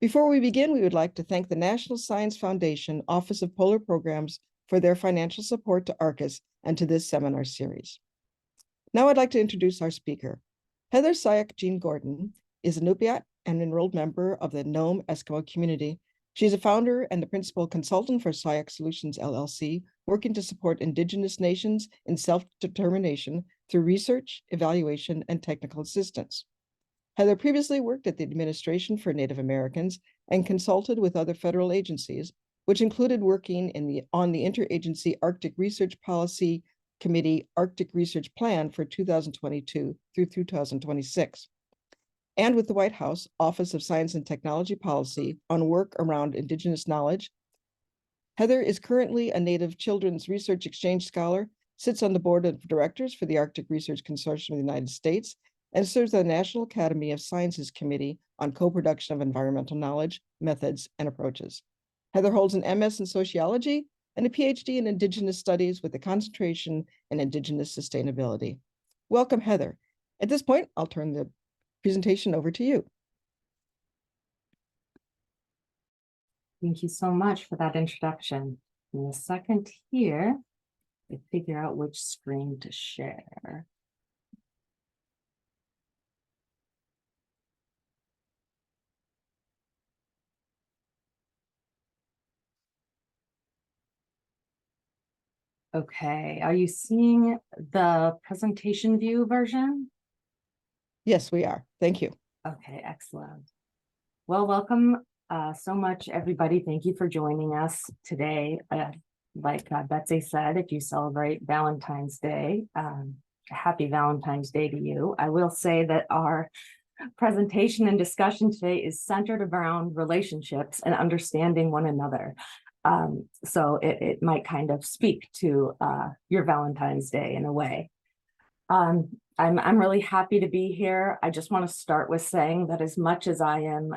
Before we begin, we would like to thank the National Science Foundation Office of Polar Programs for their financial support to ARCUS and to this seminar series. Now I'd like to introduce our speaker. Heather Sauyaq Jean Gordon is an Iñupiaq and enrolled member of the Nome Eskimo community. She's a founder and the principal consultant for Sauyaq Solutions, LLC, working to support Indigenous nations in self-determination through research, evaluation, and technical assistance. Heather previously worked at the Administration for Native Americans and consulted with other federal agencies, which included working on the Interagency Arctic Research Policy Committee Arctic Research Plan for 2022 through 2026, and with the White House Office of Science and Technology Policy on work around Indigenous knowledge. Heather is currently a Native Children's Research Exchange Scholar, sits on the board of directors for the Arctic Research Consortium of the United States, and serves on the National Academy of Sciences Committee on Co-Production of Environmental Knowledge, Methods, and Approaches. Heather holds an MS in Sociology and a PhD in Indigenous Studies with a concentration in Indigenous Sustainability. Welcome, Heather. At this point, I'll turn the presentation over to you. Thank you so much for that introduction. In a second here, I figure out which screen to share. Okay, are you seeing the presentation view version? Yes, we are. Thank you. Okay, excellent. Well, welcome so much, everybody. Thank you for joining us today. Like Betsy said, if you celebrate Valentine's Day, happy Valentine's Day to you. I will say that our presentation and discussion today is centered around relationships and understanding one another. So it might kind of speak to your Valentine's Day in a way. I'm really happy to be here. I just want to start with saying that as much as I am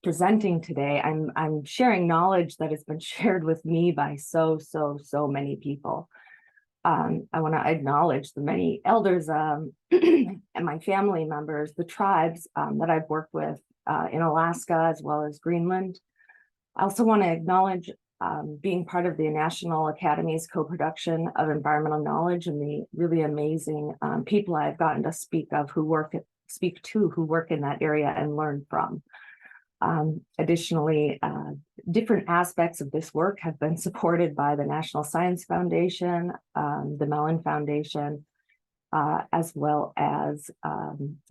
presenting today, I'm sharing knowledge that has been shared with me by so many people. I want to acknowledge the many elders and my family members, the tribes that I've worked with in Alaska as well as Greenland. I also want to acknowledge being part of the National Academy's co-production of environmental knowledge and the really amazing people I've gotten to speak to who work in that area and learn from. Additionally, different aspects of this work have been supported by the National Science Foundation, the Mellon Foundation, as well as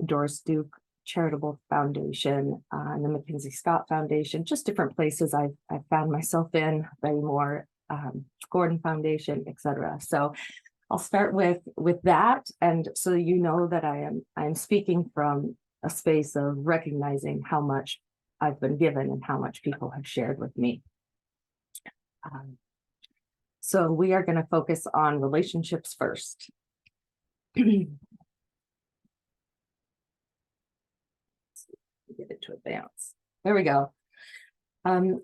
Doris Duke Charitable Foundation, and the Mackenzie Scott Foundation, just different places I've found myself in, Betty Moore, Gordon Foundation, etc. So I'll start with that, and so you know that I'm speaking from a space of recognizing how much I've been given and how much people have shared with me. So we are going to focus on relationships first. Get it to advance. There we go. I'm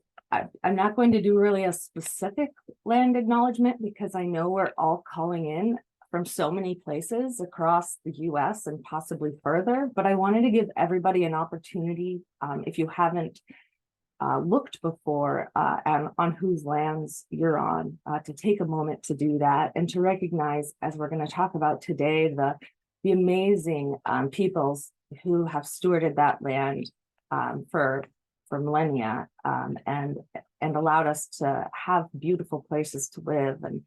not going to do really a specific land acknowledgement because I know we're all calling in from so many places across the US and possibly further, but I wanted to give everybody an opportunity, if you haven't looked before on whose lands you're on, to take a moment to do that and to recognize, as we're going to talk about today, the amazing peoples who have stewarded that land for millennia and allowed us to have beautiful places to live, and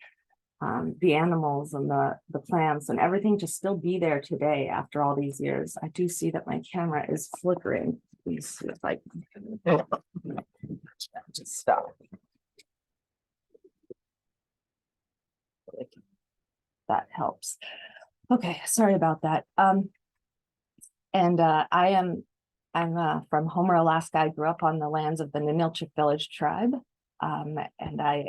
the animals and the plants and everything to still be there today after all these years. I do see that my camera is flickering. Please see if I can just stop. That helps. Okay, sorry about that. I'm from Homer, Alaska. I grew up on the lands of the Ninilchik Village Tribe, and I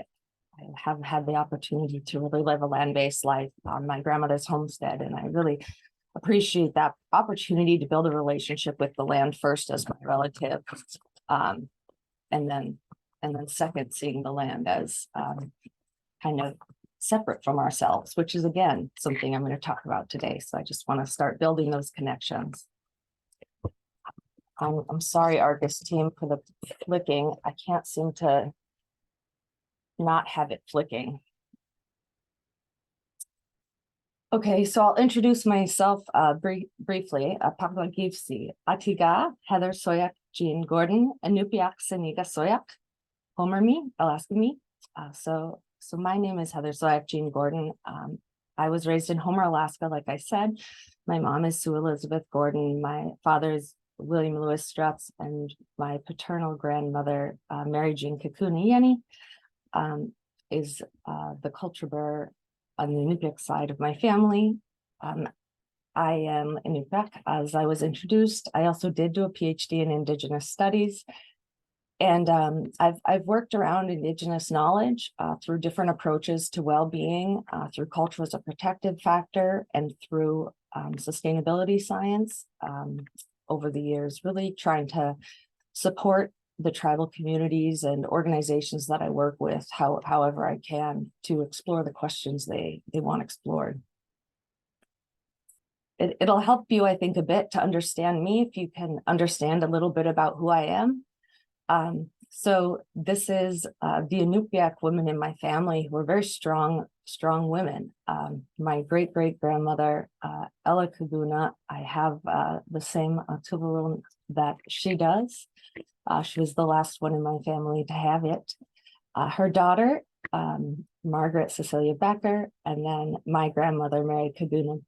have had the opportunity to really live a land-based life on my grandmother's homestead, and I really appreciate that opportunity to build a relationship with the land first as my relative, and then second, seeing the land as kind of separate from ourselves, which is again something I'm going to talk about today. So I just want to start building those connections. I'm sorry, ARCUS team, for the flicking. I can't seem to not have it flicking. Okay, so I'll introduce myself briefly. Paglagivsi, Atiga, Heather Sauyaq Jean Gordon, Iñupiaq Saniga Sauyaq, Homermi, Alaskami. So my name is Heather Sauyaq Jean Gordon. I was raised in Homer, Alaska, like I said. My mom is Sue Elizabeth Gordon. My father is William Lewis Strutz, and my paternal grandmother, Mary Jean Kakuni Yenny, is the culture bearer on the Inupiaq side of my family. I am Inupiaq, as I was introduced. I also did do a PhD in Indigenous Studies. And I've worked around Indigenous knowledge through different approaches to well-being, through culture as a protective factor, and through sustainability science over the years, really trying to support the tribal communities and organizations that I work with, however I can, to explore the questions they want explored. It'll help you, I think, a bit to understand me if you can understand a little bit about who I am. So this is the Iñupiaq women in my family who are very strong women. My great-great-grandmother, Ella Kaguna, I have the same tubular that she does. She was the last one in my family to have it. Her daughter, Margaret Cecilia Becker, and then my grandmother, Mary Kaguna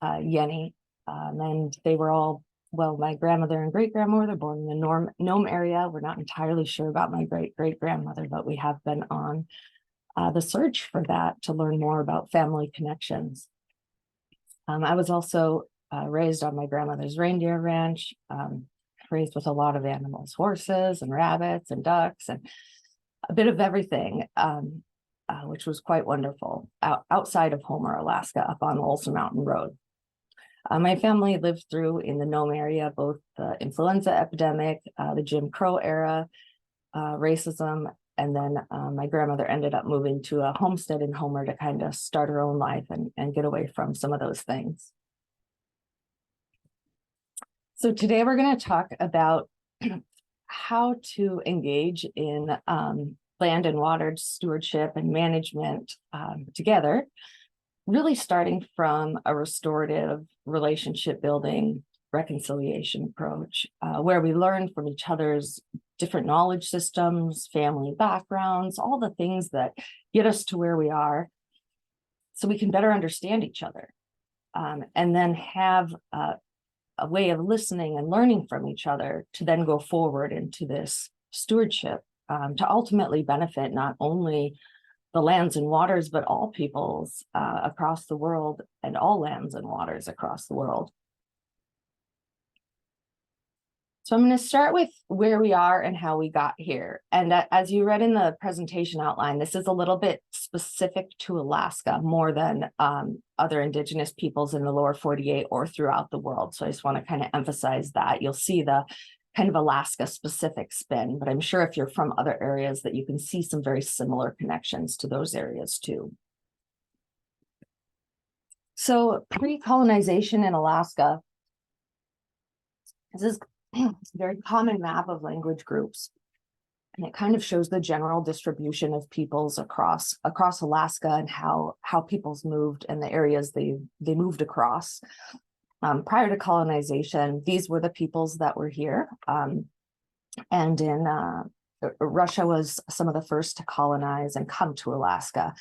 Yenny. And they were all, well, my grandmother and great-grandmother born in the Nome area. We're not entirely sure about my great-great-grandmother, but we have been on the search for that to learn more about family connections. I was also raised on my grandmother's reindeer ranch, raised with a lot of animals, horses and rabbits and ducks and a bit of everything, which was quite wonderful, outside of Homer, Alaska, up on Olson Mountain Road. My family lived through in the Nome area, both the influenza epidemic, the Jim Crow era, racism, and then my grandmother ended up moving to a homestead in Homer to kind of start her own life and get away from some of those things. So today we're going to talk about how to engage in land and water stewardship and management together, really starting from a restorative relationship building reconciliation approach, where we learn from each other's different knowledge systems, family backgrounds, all the things that get us to where we are, so we can better understand each other, and then have a way of listening and learning from each other to then go forward into this stewardship to ultimately benefit not only the lands and waters, but all peoples across the world and all lands and waters across the world. So I'm going to start with where we are and how we got here. And as you read in the presentation outline, this is a little bit specific to Alaska more than other Indigenous peoples in the lower 48 or throughout the world. So I just want to kind of emphasize that. You'll see the kind of Alaska specific spin, but I'm sure if you're from other areas that you can see some very similar connections to those areas too. So pre-colonization in Alaska, this is a very common map of language groups, and it kind of shows the general distribution of peoples across Alaska and how peoples moved and the areas they moved across. Prior to colonization, these were the peoples that were here, and in Russia was some of the first to colonize and come to Alaska.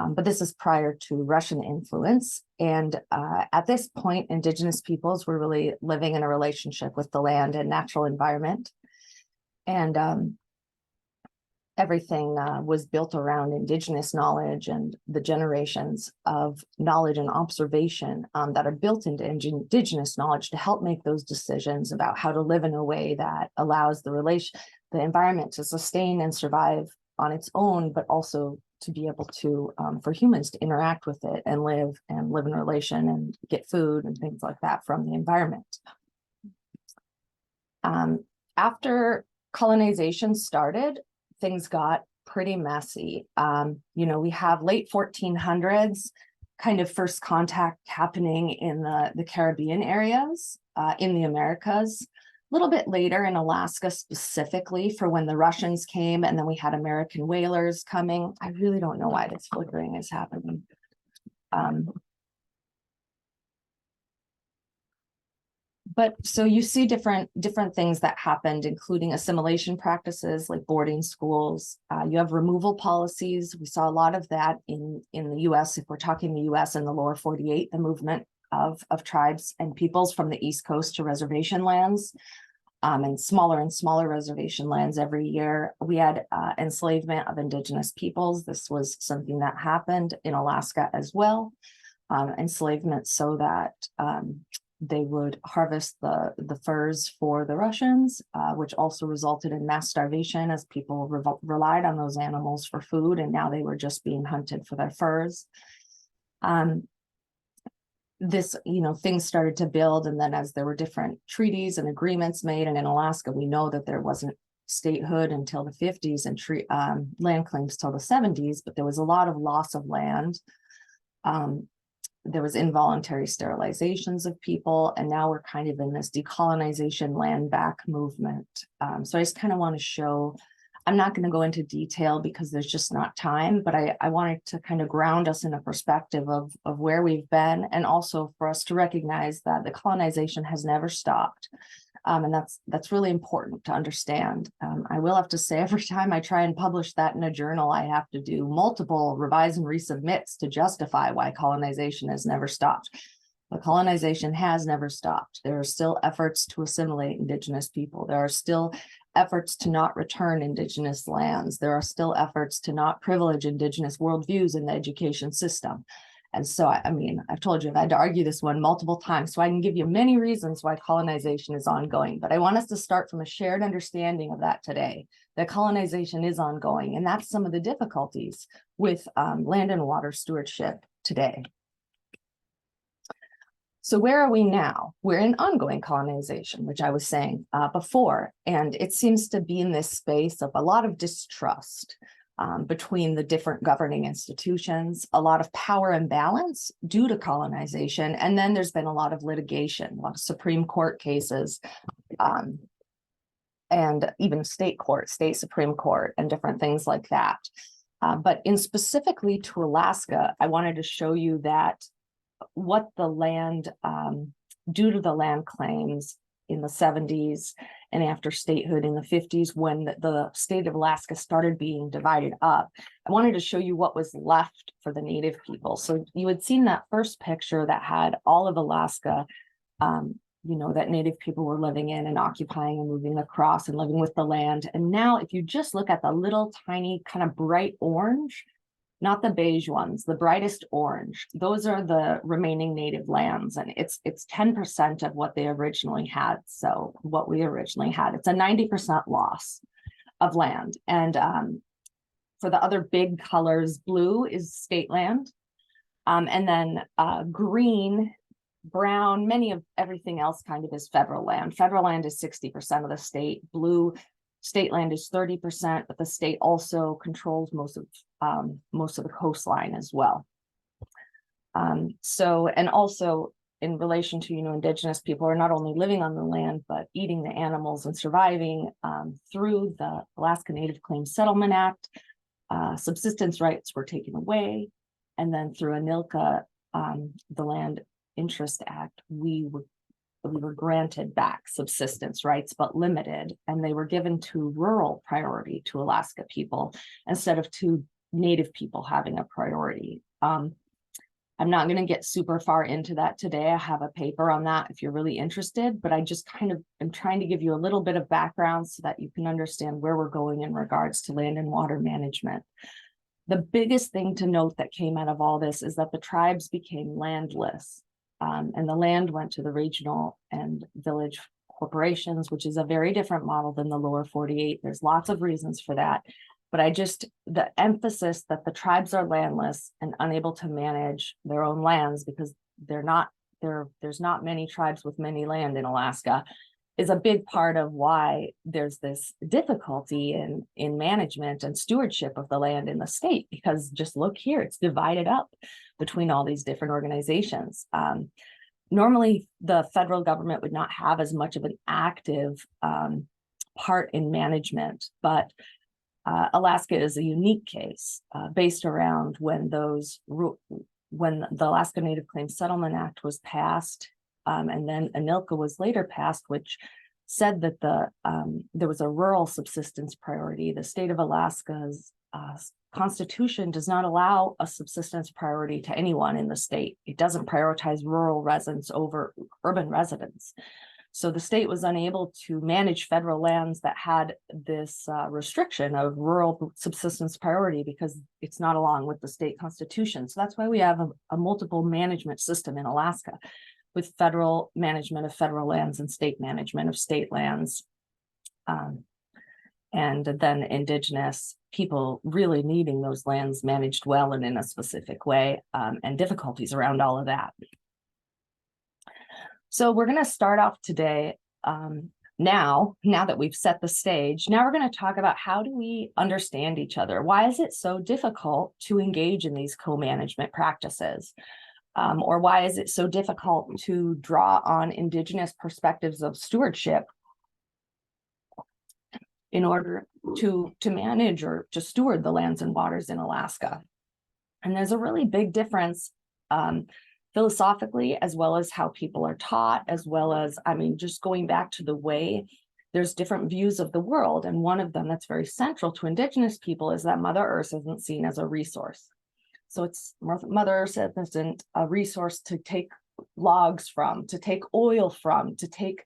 But this is prior to Russian influence. And at this point, Indigenous peoples were really living in a relationship with the land and natural environment. And everything was built around Indigenous knowledge and the generations of knowledge and observation that are built into Indigenous knowledge to help make those decisions about how to live in a way that allows the environment to sustain and survive on its own, but also to be able to, for humans to interact with it and live in relation and get food and things like that from the environment. After colonization started, things got pretty messy. We have late 1400s kind of first contact happening in the Caribbean areas, in the Americas. little bit later in Alaska, specifically for when the Russians came, and then we had American whalers coming. I really don't know why this flickering is happening. But so you see different things that happened, including assimilation practices like boarding schools. You have removal policies. We saw a lot of that in the US. If we're talking the US and the lower 48, the movement of tribes and peoples from the East Coast to reservation lands, and smaller reservation lands every year. We had enslavement of Indigenous peoples. This was something that happened in Alaska as well. Enslavement so that they would harvest the furs for the Russians, which also resulted in mass starvation as people relied on those animals for food, and now they were just being hunted for their furs. Things started to build, and then as there were different treaties and agreements made, and in Alaska, we know that there wasn't statehood until the 50s and land claims till the 70s, but there was a lot of loss of land. There was involuntary sterilizations of people, and now we're kind of in this decolonization land back movement. So I just kind of want to show, I'm not going to go into detail because there's just not time, but I wanted to kind of ground us in a perspective of where we've been, and also for us to recognize that the colonization has never stopped. And that's really important to understand. I will have to say, every time I try and publish that in a journal, I have to do multiple revise and resubmits to justify why colonization has never stopped. But colonization has never stopped. There are still efforts to assimilate Indigenous people. There are still efforts to not return Indigenous lands. There are still efforts to not privilege Indigenous worldviews in the education system. And so, I mean, I've told you I've had to argue this one multiple times, so I can give you many reasons why colonization is ongoing. But I want us to start from a shared understanding of that today, that colonization is ongoing. And that's some of the difficulties with land and water stewardship today. So where are we now? We're in ongoing colonization, which I was saying before. And it seems to be in this space of a lot of distrust between the different governing institutions, a lot of power imbalance due to colonization, and then there's been a lot of litigation, a lot of Supreme Court cases, and even state Supreme Court, and different things like that. But in specifically to Alaska, I wanted to show you that what the land, due to the land claims in the 70s and after statehood in the 50s, when the state of Alaska started being divided up, I wanted to show you what was left for the Native people. So you had seen that first picture that had all of Alaska, that Native people were living in and occupying and moving across and living with the land. And now if you just look at the little tiny kind of bright orange, not the beige ones, the brightest orange, those are the remaining Native lands. And it's 10% of what they originally had. So what we originally had, it's a 90% loss of land. And for the other big colors, blue is state land. And then green, brown, many of everything else kind of is federal land. Federal land is 60% of the state. Blue state land is 30%, but the state also controls most of the coastline as well. And also in relation to, Indigenous people are not only living on the land, but eating the animals and surviving through the Alaska Native Claims Settlement Act. Subsistence rights were taken away. And then through ANILCA, the Land Interest Act, we were granted back subsistence rights, but limited, and they were given to rural priority to Alaska people instead of to Native people having a priority. I'm not going to get super far into that today. I have a paper on that if you're really interested, but I just kind of am trying to give you a little bit of background so that you can understand where we're going in regards to land and water management. The biggest thing to note that came out of all this is that the tribes became landless. And the land went to the regional and village corporations, which is a very different model than the lower 48. There's lots of reasons for that. But the emphasis that the tribes are landless and unable to manage their own lands because there's not many tribes with many land in Alaska is a big part of why there's this difficulty in management and stewardship of the land in the state, because just look here, it's divided up between all these different organizations. Normally, the federal government would not have as much of an active part in management, but Alaska is a unique case based around when the Alaska Native Claims Settlement Act was passed, and then Inilka was later passed, which said that there was a rural subsistence priority. The state of Alaska's Constitution does not allow a subsistence priority to anyone in the state. It doesn't prioritize rural residents over urban residents. So the state was unable to manage federal lands that had this restriction of rural subsistence priority because it's not along with the state constitution. So that's why we have a multiple management system in Alaska, with federal management of federal lands and state management of state lands. And then Indigenous people really needing those lands managed well and in a specific way, and difficulties around all of that. So we're going to start off today, now that we've set the stage, now we're going to talk about how do we understand each other? Why is it so difficult to engage in these co-management practices? Or why is it so difficult to draw on Indigenous perspectives of stewardship in order to manage or to steward the lands and waters in Alaska? And there's a really big difference philosophically, as well as how people are taught, as well as, just going back to the way there's different views of the world. And one of them that's very central to Indigenous people is that Mother Earth isn't seen as a resource. So it's Mother Earth isn't a resource to take logs from, to take oil from, to take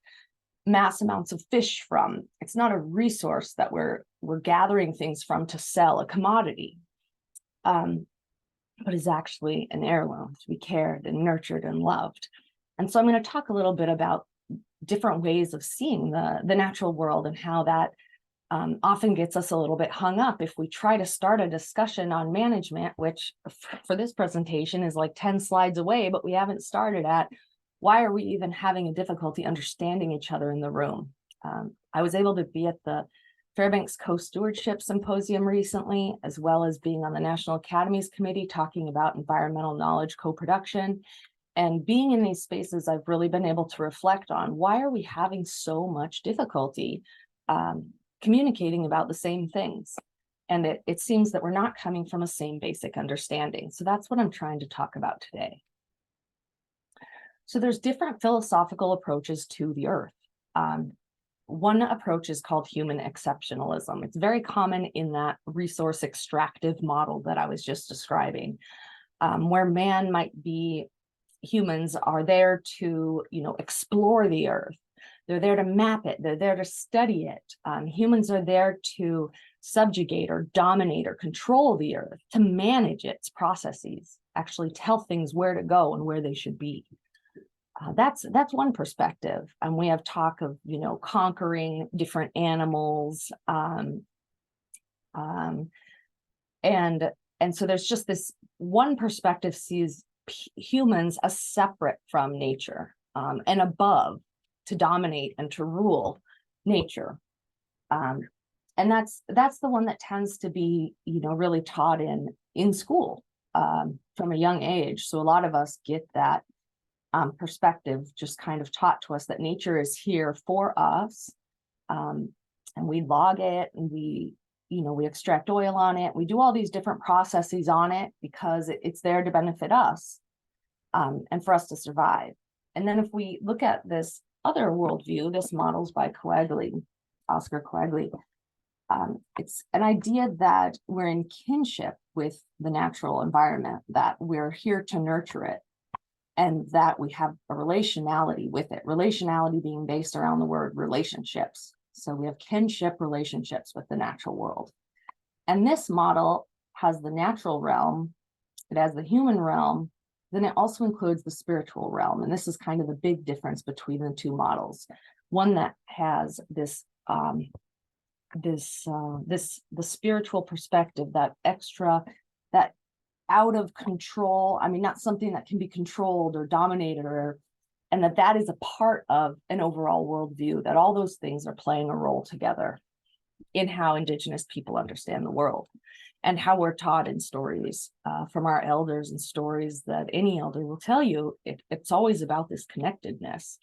mass amounts of fish from. It's not a resource that we're gathering things from to sell, a commodity, but is actually an heirloom to be cared and nurtured and loved. And so I'm going to talk a little bit about different ways of seeing the natural world and how that often gets us a little bit hung up if we try to start a discussion on management, which for this presentation is like 10 slides away, but we haven't started at why are we even having a difficulty understanding each other in the room. I was able to be at the Fairbanks Co-Stewardship Symposium recently, as well as being on the National Academies Committee talking about environmental knowledge co-production. And being in these spaces, I've really been able to reflect on why are we having so much difficulty communicating about the same things. And it seems that we're not coming from a same basic understanding. So that's what I'm trying to talk about today. So there's different philosophical approaches to the earth. One approach is called human exceptionalism. It's very common in that resource extractive model that I was just describing, where humans are there to, explore the earth. They're there to map it. They're there to study it. Humans are there to subjugate or dominate or control the earth, to manage its processes, actually tell things where to go and where they should be. That's one perspective. And we have talk of, conquering different animals. And so there's just this one perspective sees humans as separate from nature and above to dominate and to rule nature. And that's the one that tends to be, really taught in school from a young age. So a lot of us get that perspective just kind of taught to us that nature is here for us, and we log it and we extract oil on it. We do all these different processes on it because it's there to benefit us and for us to survive. And then if we look at this other worldview, this model's by Oscar Coagley, it's an idea that we're in kinship with the natural environment, that we're here to nurture it, and that we have a relationality with it, relationality being based around the word relationships. So we have kinship relationships with the natural world. And this model has the natural realm, it has the human realm, then it also includes the spiritual realm. And this is kind of the big difference between the two models. One that has the spiritual perspective, that extra, that out of control, not something that can be controlled or dominated, and that is a part of an overall worldview, that all those things are playing a role together. in how Indigenous people understand the world, and how we're taught in stories from our elders, and stories that any elder will tell you. It's always about this connectedness.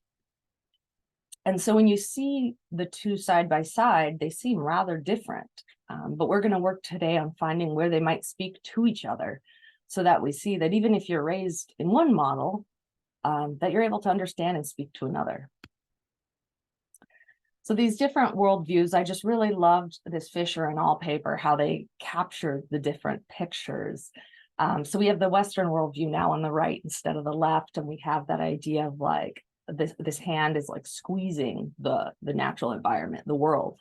And so when you see the two side by side, they seem rather different. But we're going to work today on finding where they might speak to each other, so that we see that even if you're raised in one model, that you're able to understand and speak to another. So these different worldviews, I just really loved this Fisher and All paper, how they captured the different pictures. So we have the Western worldview now on the right instead of the left, and we have that idea of like this hand is like squeezing the natural environment, the world.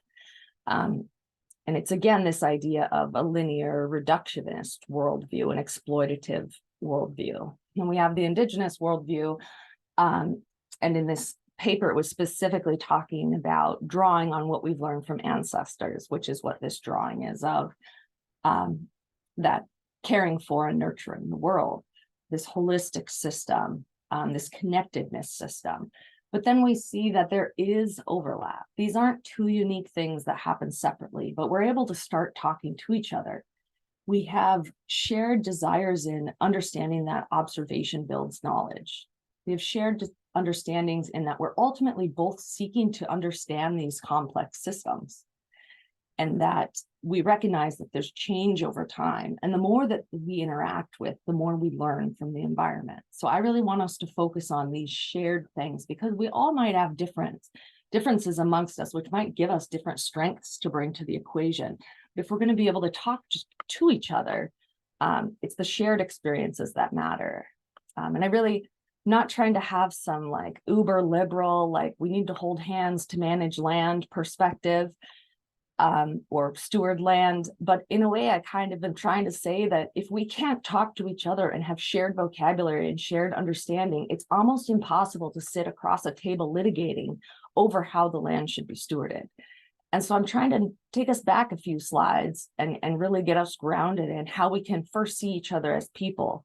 And it's again this idea of a linear reductionist worldview, an exploitative worldview. And we have the Indigenous worldview, and in this paper, it was specifically talking about drawing on what we've learned from ancestors, which is what this drawing is of, that caring for and nurturing the world, this holistic system, this connectedness system. But then we see that there is overlap. These aren't two unique things that happen separately, but we're able to start talking to each other. We have shared desires in understanding that observation builds knowledge. We have shared understandings in that we're ultimately both seeking to understand these complex systems, and that we recognize that there's change over time. And the more that we interact with, the more we learn from the environment. So I really want us to focus on these shared things, because we all might have differences amongst us, which might give us different strengths to bring to the equation. But if we're going to be able to talk just to each other, it's the shared experiences that matter. And I really not trying to have some like uber liberal, like we need to hold hands to manage land perspective, or steward land. But in a way, I kind of been trying to say that if we can't talk to each other and have shared vocabulary and shared understanding, it's almost impossible to sit across a table litigating over how the land should be stewarded. And so I'm trying to take us back a few slides and really get us grounded in how we can first see each other as people,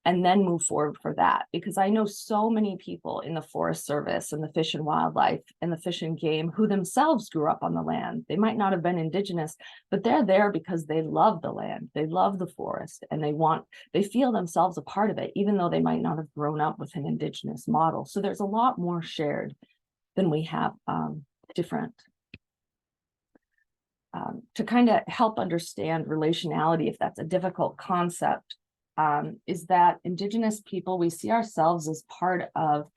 and then move forward for that. Because I know so many people in the Forest Service and the Fish and Wildlife and the Fish and Game who themselves grew up on the land. They might not have been Indigenous, but they're there because they love the land, they love the forest, and they feel themselves a part of it, even though they might not have grown up with an Indigenous model. So there's a lot more shared than we have different. To kind of help understand relationality, if that's a difficult concept, is that Indigenous people, we see ourselves as part of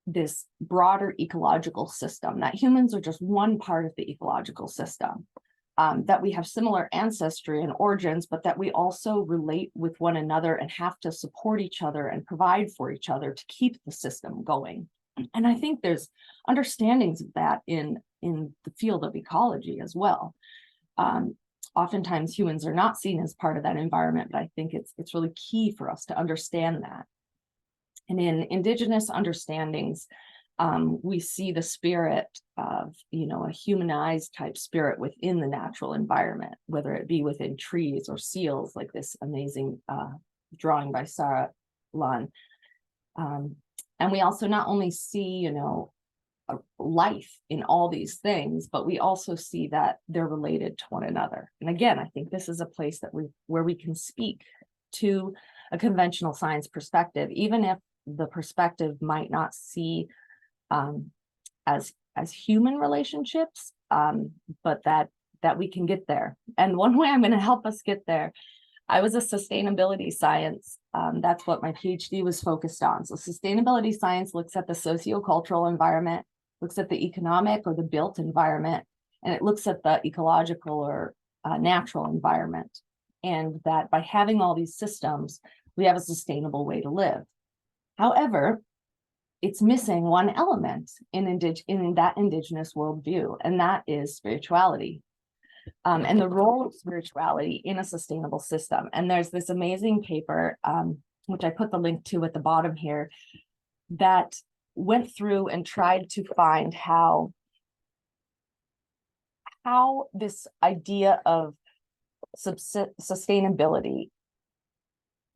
this broader ecological system, that humans are just one part of the ecological system, that we have similar ancestry and origins, but that we also relate with one another and have to support each other and provide for each other to keep the system going. And I think there's understandings of that in the field of ecology as well. Oftentimes humans are not seen as part of that environment, but I think it's really key for us to understand that. And in Indigenous understandings, we see the spirit of, a humanized type spirit within the natural environment, whether it be within trees or seals, like this amazing drawing by Sarah Lunn. And we also not only see, life in all these things, but we also see that they're related to one another. And again, I think this is a place where we can speak to a conventional science perspective, even if the perspective might not see as human relationships, but that we can get there. And one way I'm going to help us get there, I was a sustainability science. That's what my PhD was focused on. So sustainability science looks at the sociocultural environment, looks at the economic or the built environment, and it looks at the ecological or natural environment. And that by having all these systems, we have a sustainable way to live. However, it's missing one element in that Indigenous worldview, and that is spirituality. And the role of spirituality in a sustainable system. And there's this amazing paper, which I put the link to at the bottom here, that went through and tried to find how this idea of sustainability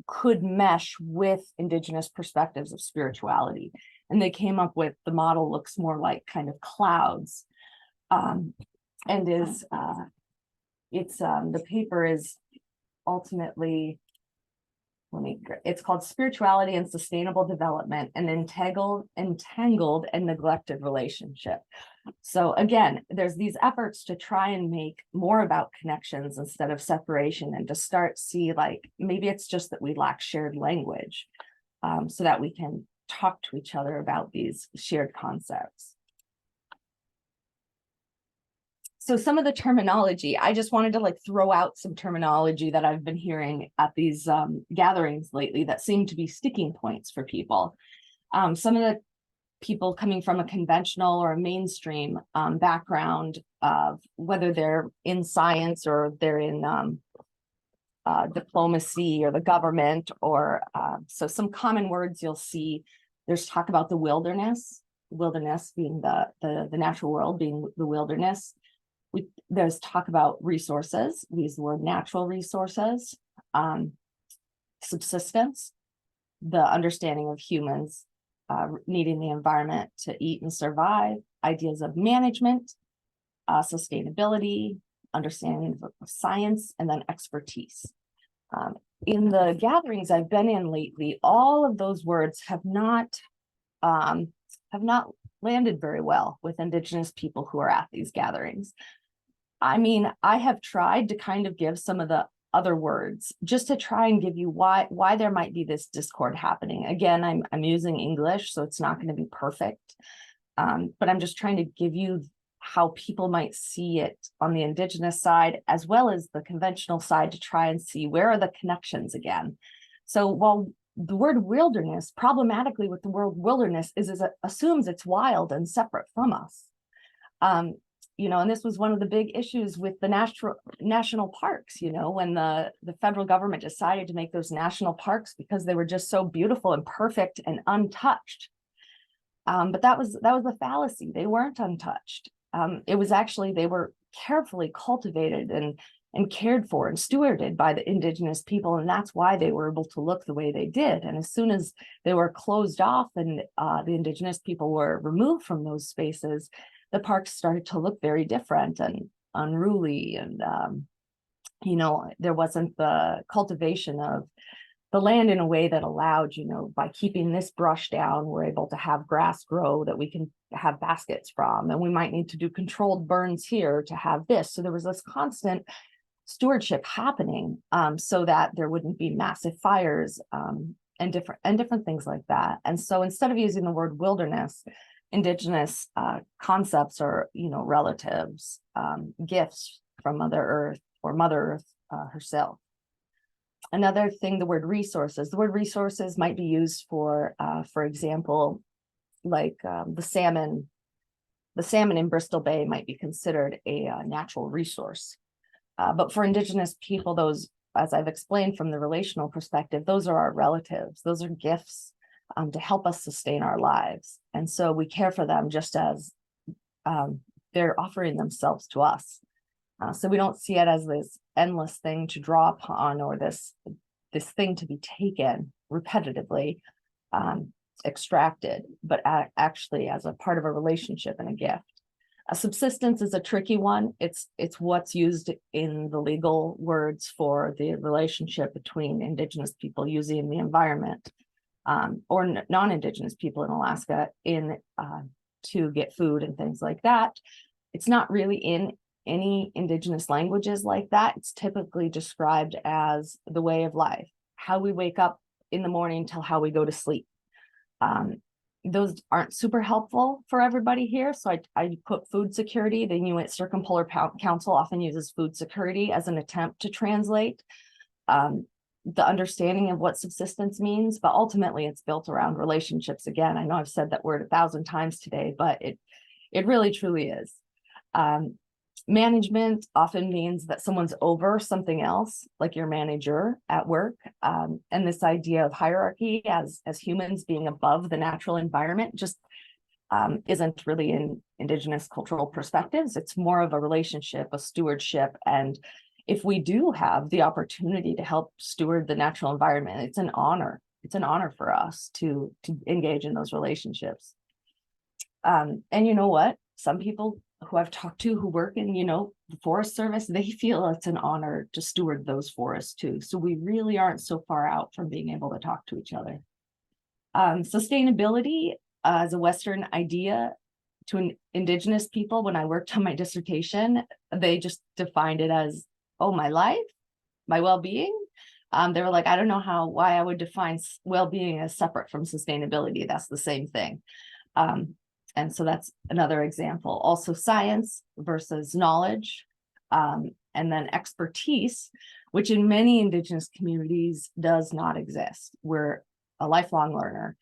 could mesh with Indigenous perspectives of spirituality. And they came up with, the model looks more like kind of clouds. and is the paper is ultimately, it's called Spirituality and Sustainable Development, an entangled and neglected relationship. So again, there's these efforts to try and make more about connections instead of separation, and to start see like maybe it's just that we lack shared language, so that we can talk to each other about these shared concepts. So some of the terminology, I just wanted to like throw out some terminology that I've been hearing at these gatherings lately that seem to be sticking points for people. Some of the people coming from a conventional or a mainstream background, whether they're in science or they're in diplomacy or the government, or so some common words you'll see. There's talk about the wilderness being the natural world, being the wilderness. There's talk about resources. We use the word natural resources, subsistence, the understanding of humans needing the environment to eat and survive, ideas of management, sustainability, understanding of science, and then expertise. In the gatherings I've been in lately, all of those words have not landed very well with Indigenous people who are at these gatherings. I mean, I have tried to kind of give some of the other words just to try and give you why there might be this discord happening. Again, I'm using English, so it's not going to be perfect, but I'm just trying to give you how people might see it on the Indigenous side as well as the conventional side, to try and see where are the connections again. So while the word wilderness, problematically with the word wilderness, is it assumes it's wild and separate from us. You know, and this was one of the big issues with the national parks, you know, when the federal government decided to make those national parks because they were just so beautiful and perfect and untouched. But that was a fallacy. They weren't untouched. It was actually, they were carefully cultivated and cared for and stewarded by the Indigenous people. And that's why they were able to look the way they did. And as soon as they were closed off and the Indigenous people were removed from those spaces, the parks started to look very different and unruly. And, you know, there wasn't the cultivation of the land in a way that allowed, you know, by keeping this brush down, we're able to have grass grow that we can have baskets from. And we might need to do controlled burns here to have this. So there was this constant stewardship happening, so that there wouldn't be massive fires and different things like that. And so instead of using the word wilderness, Indigenous concepts are, you know, relatives, gifts from Mother Earth or Mother Earth herself. Another thing, the word resources. The word resources might be used for example, like the salmon in Bristol Bay might be considered a natural resource. But for Indigenous people, those, as I've explained from the relational perspective, those are our relatives. Those are gifts to help us sustain our lives. And so we care for them just as they're offering themselves to us. So we don't see it as this endless thing to draw upon, or this thing to be taken repetitively, extracted, but actually as a part of a relationship and a gift. Subsistence is a tricky one. It's what's used in the legal words for the relationship between Indigenous people using the environment, or non-Indigenous people in Alaska to get food and things like that. It's not really in any Indigenous languages like that. It's typically described as the way of life, how we wake up in the morning till how we go to sleep. Those aren't super helpful for everybody here. So I put food security. The Inuit Circumpolar Council often uses food security as an attempt to translate the understanding of what subsistence means, but ultimately it's built around relationships. Again, I know I've said that word 1,000 times today, but it really truly is. Management often means that someone's over something else, like your manager at work. And this idea of hierarchy as humans being above the natural environment just isn't really in Indigenous cultural perspectives. It's more of a relationship, a stewardship. And if we do have the opportunity to help steward the natural environment, it's an honor. It's an honor for us to engage in those relationships. And you know what? Some people who I've talked to who work in, the Forest Service, they feel it's an honor to steward those forests too. So we really aren't so far out from being able to talk to each other. Sustainability as a Western idea to Indigenous people, when I worked on my dissertation, they just defined it as, oh, my life, my well-being. They were like, I don't know why I would define well-being as separate from sustainability. That's the same thing. And so that's another example. Also science versus knowledge, and then expertise, which in many Indigenous communities does not exist. We're a lifelong learner.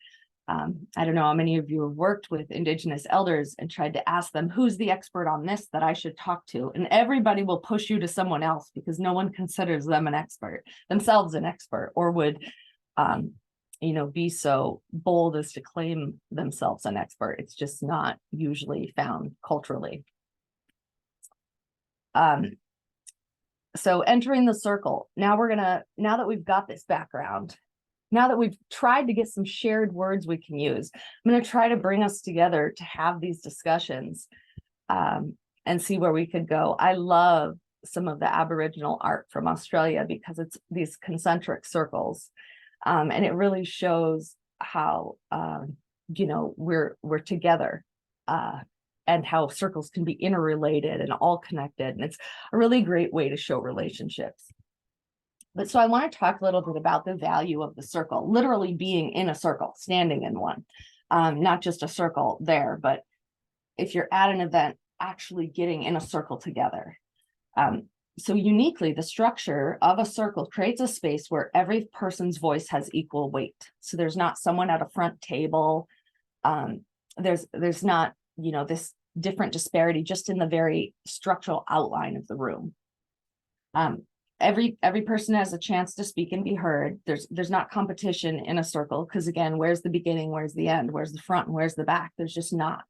I don't know how many of you have worked with Indigenous elders and tried to ask them, who's the expert on this that I should talk to? And everybody will push you to someone else because no one considers themselves an expert, or would, be so bold as to claim themselves an expert. It's just not usually found culturally. So entering the circle. Now that we've got this background, now that we've tried to get some shared words we can use, I'm going to try to bring us together to have these discussions and see where we could go. I love some of the Aboriginal art from Australia because it's these concentric circles. And it really shows how, we're together and how circles can be interrelated and all connected. And it's a really great way to show relationships. But so I want to talk a little bit about the value of the circle, literally being in a circle, standing in one, not just a circle there, but if you're at an event, actually getting in a circle together. So uniquely, the structure of a circle creates a space where every person's voice has equal weight. So there's not someone at a front table. There's not, this different disparity just in the very structural outline of the room. Every person has a chance to speak and be heard. There's not competition in a circle because, again, where's the beginning, where's the end, where's the front, and where's the back? There's just not.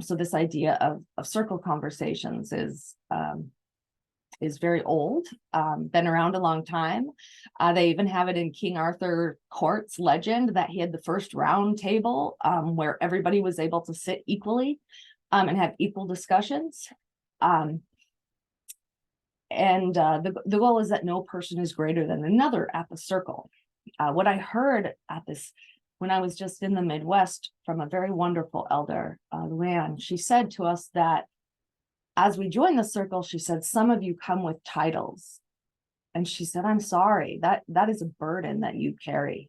So this idea of circle conversations is very old, been around a long time. They even have it in King Arthur Court's legend that he had the first round table where everybody was able to sit equally and have equal discussions. And the goal is that no person is greater than another at the circle. What I heard at this, when I was just in the Midwest from a very wonderful elder, Luann, she said to us that as we joined the circle, she said, some of you come with titles. And she said, I'm sorry, that is a burden that you carry.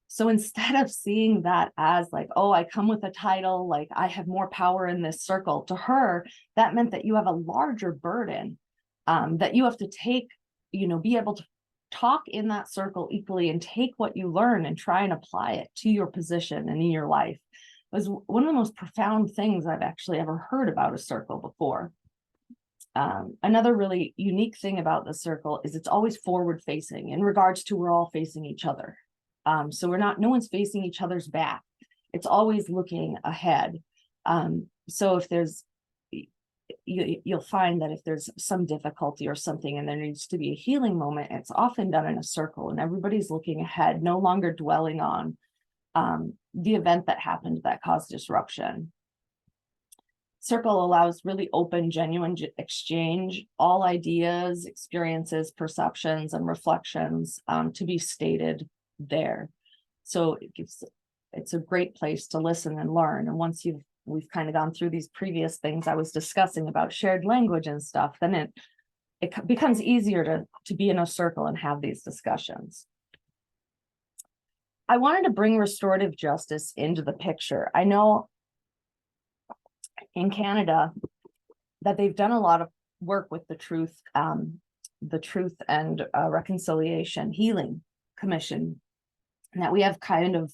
So instead of seeing that as like, oh, I come with a title, like I have more power in this circle, to her, that meant that you have a larger burden that you have to take, be able to talk in that circle equally and take what you learn and try and apply it to your position and in your life. It was one of the most profound things I've actually ever heard about a circle before. Another really unique thing about the circle is it's always forward facing in regards to we're all facing each other. So no one's facing each other's back. It's always looking ahead. So if you'll find that if there's some difficulty or something and there needs to be a healing moment, it's often done in a circle and everybody's looking ahead, no longer dwelling on the event that happened that caused disruption. Circle allows really open, genuine exchange, all ideas, experiences, perceptions, and reflections to be stated there. So it's a great place to listen and learn. And once we've kind of gone through these previous things I was discussing about shared language and stuff, then it becomes easier to be in a circle and have these discussions. I wanted to bring restorative justice into the picture. I know in Canada that they've done a lot of work with the Truth and Reconciliation Healing Commission, and that we have kind of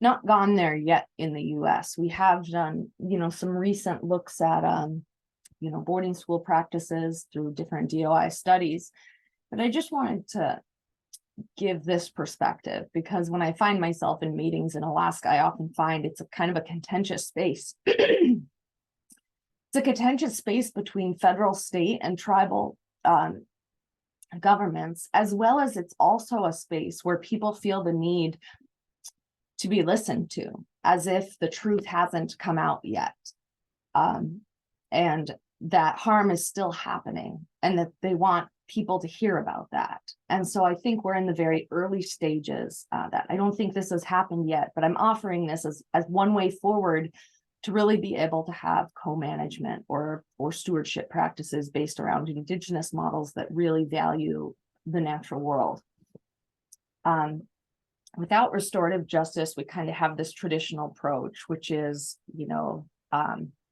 not gone there yet in the US. We have done, some recent looks at, boarding school practices through different DOI studies. But I just wanted to give this perspective because when I find myself in meetings in Alaska, I often find it's a kind of a contentious space. It's a contentious space between federal, state, and tribal governments, as well as it's also a space where people feel the need to be listened to, as if the truth hasn't come out yet. and that harm is still happening, and that they want people to hear about that. And so I think we're in the very early stages that I don't think this has happened yet, but I'm offering this as one way forward to really be able to have co-management or stewardship practices based around Indigenous models that really value the natural world. Without restorative justice, we kind of have this traditional approach, which is,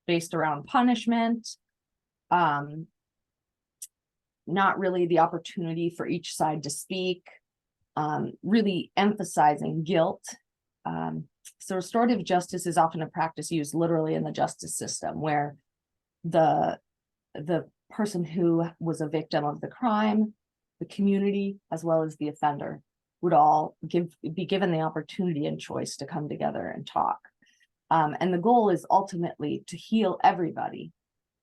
based around punishment, not really the opportunity for each side to speak, really emphasizing guilt. So restorative justice is often a practice used literally in the justice system, where the person who was a victim of the crime, the community, as well as the offender, would all be given the opportunity and choice to come together and talk. And the goal is ultimately to heal everybody,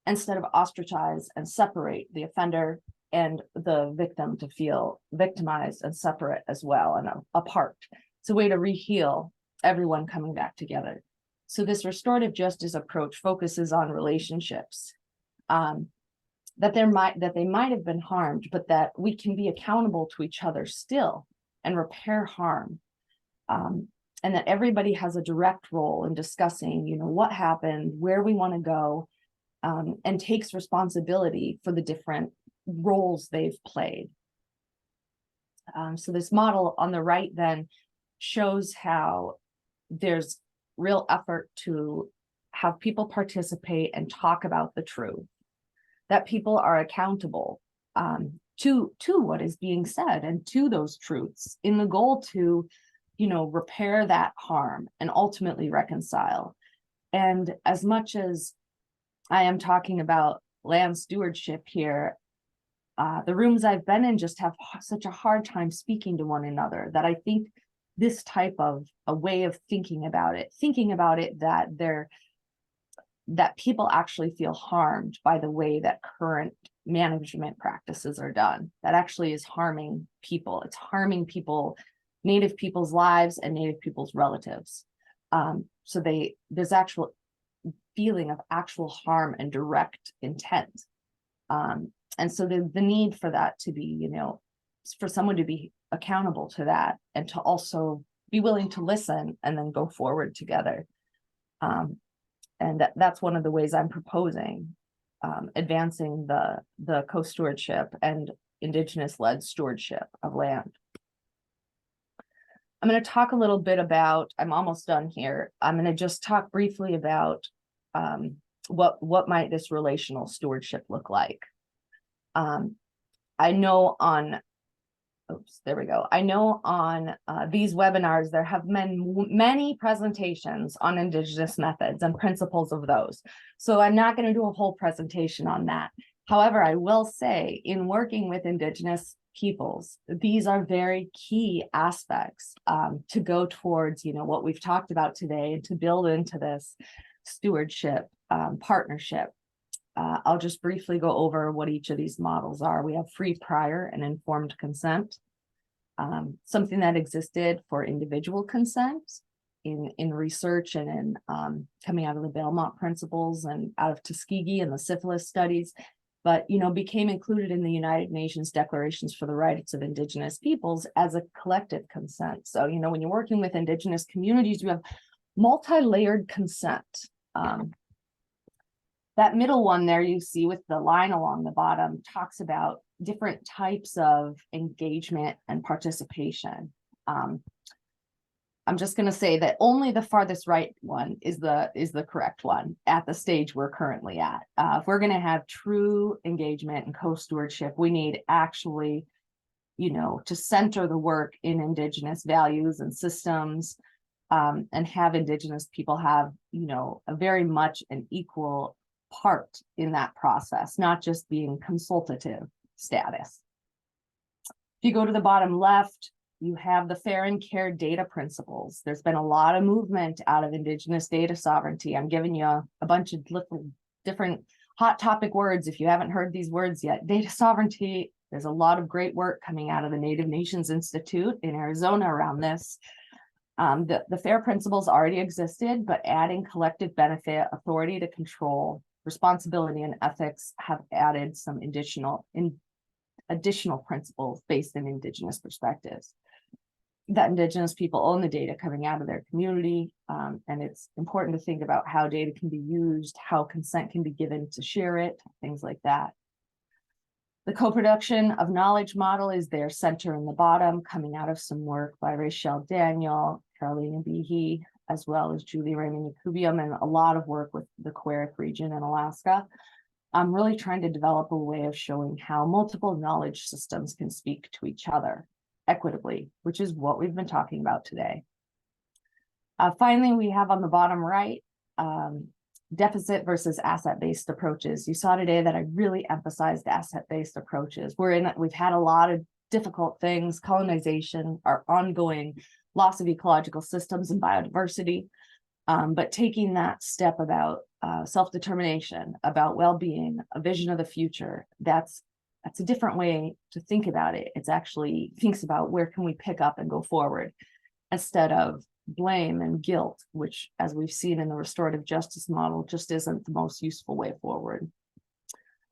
instead of ostracize and separate the offender and the victim to feel victimized and separate as well and apart. It's a way to re-heal everyone coming back together. So this restorative justice approach focuses on relationships, that they might have been harmed, but that we can be accountable to each other still and repair harm. And that everybody has a direct role in discussing, what happened, where we want to go, and takes responsibility for the different roles they've played. So this model on the right then shows how there's real effort to have people participate and talk about the truth, that people are accountable to what is being said and to those truths, in the goal to, repair that harm and ultimately reconcile. And as much as I am talking about land stewardship here, the rooms I've been in just have such a hard time speaking to one another, that I think this type of a way of thinking about it that people actually feel harmed by the way that current management practices are done, that actually is harming people. It's harming people, Native people's lives and Native people's relatives. So there's actual feeling of actual harm and direct intent. And so the need for that to be, for someone to be accountable to that, and to also be willing to listen and then go forward together. And that's one of the ways I'm proposing advancing the co-stewardship and Indigenous-led stewardship of land. I'm going to talk a little bit about, I'm almost done here. I'm going to just talk briefly about what might this relational stewardship look like. I know on, these webinars, there have been many presentations on Indigenous methods and principles of those. So I'm not going to do a whole presentation on that. However, I will say, in working with Indigenous peoples, these are very key aspects to go towards, what we've talked about today, and to build into this stewardship partnership. I'll just briefly go over what each of these models are. We have free, prior, and informed consent, something that existed for individual consent in research and in coming out of the Belmont principles and out of Tuskegee and the syphilis studies, but became included in the United Nations Declarations for the Rights of Indigenous Peoples as a collective consent. So when you're working with Indigenous communities, you have multi-layered consent. That middle one there you see with the line along the bottom talks about different types of engagement and participation. I'm just going to say that only the farthest right one is the correct one at the stage we're currently at. If we're going to have true engagement and co-stewardship, we need actually, to center the work in Indigenous values and systems, and have Indigenous people have, a very much an equal part in that process, not just being consultative status. If you go to the bottom left, you have the fair and care data principles. There's been a lot of movement out of Indigenous data sovereignty. I'm giving you a bunch of different hot topic words if you haven't heard these words yet. Data sovereignty, there's a lot of great work coming out of the Native Nations Institute in Arizona around this. The FAIR principles already existed, but adding collective benefit, authority to control, responsibility and ethics have added some additional principles based in Indigenous perspectives. That Indigenous people own the data coming out of their community, and it's important to think about how data can be used, how consent can be given to share it, things like that. The co-production of knowledge model is their center in the bottom, coming out of some work by Rachel Daniel, Carolina Behe, as well as Julie Raymond Yacubium, and a lot of work with the Queric region in Alaska. I'm really trying to develop a way of showing how multiple knowledge systems can speak to each other equitably, which is what we've been talking about today. Finally, we have on the bottom right, deficit versus asset-based approaches. You saw today that I really emphasized asset-based approaches. We've had a lot of difficult things, colonization, our ongoing loss of ecological systems and biodiversity, but taking that step about self-determination, about well-being, a vision of the future, that's a different way to think about it. It's actually thinks about where can we pick up and go forward instead of blame and guilt, which, as we've seen in the restorative justice model, just isn't the most useful way forward.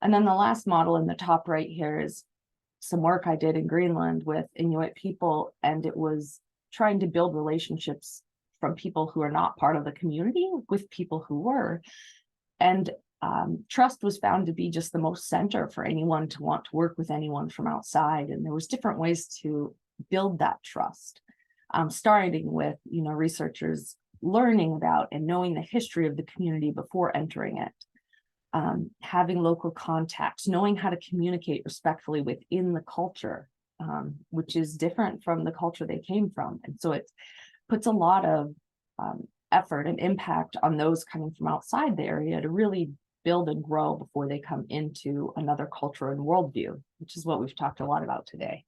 And then the last model in the top right here is some work I did in Greenland with Inuit people, and it was trying to build relationships from people who are not part of the community with people who were. And trust was found to be just the most center for anyone to want to work with anyone from outside. And there was different ways to build that trust, starting with, researchers learning about and knowing the history of the community before entering it, having local contacts, knowing how to communicate respectfully within the culture, which is different from the culture they came from. And so it puts a lot of effort and impact on those coming from outside the area to really build and grow before they come into another culture and worldview, which is what we've talked a lot about today.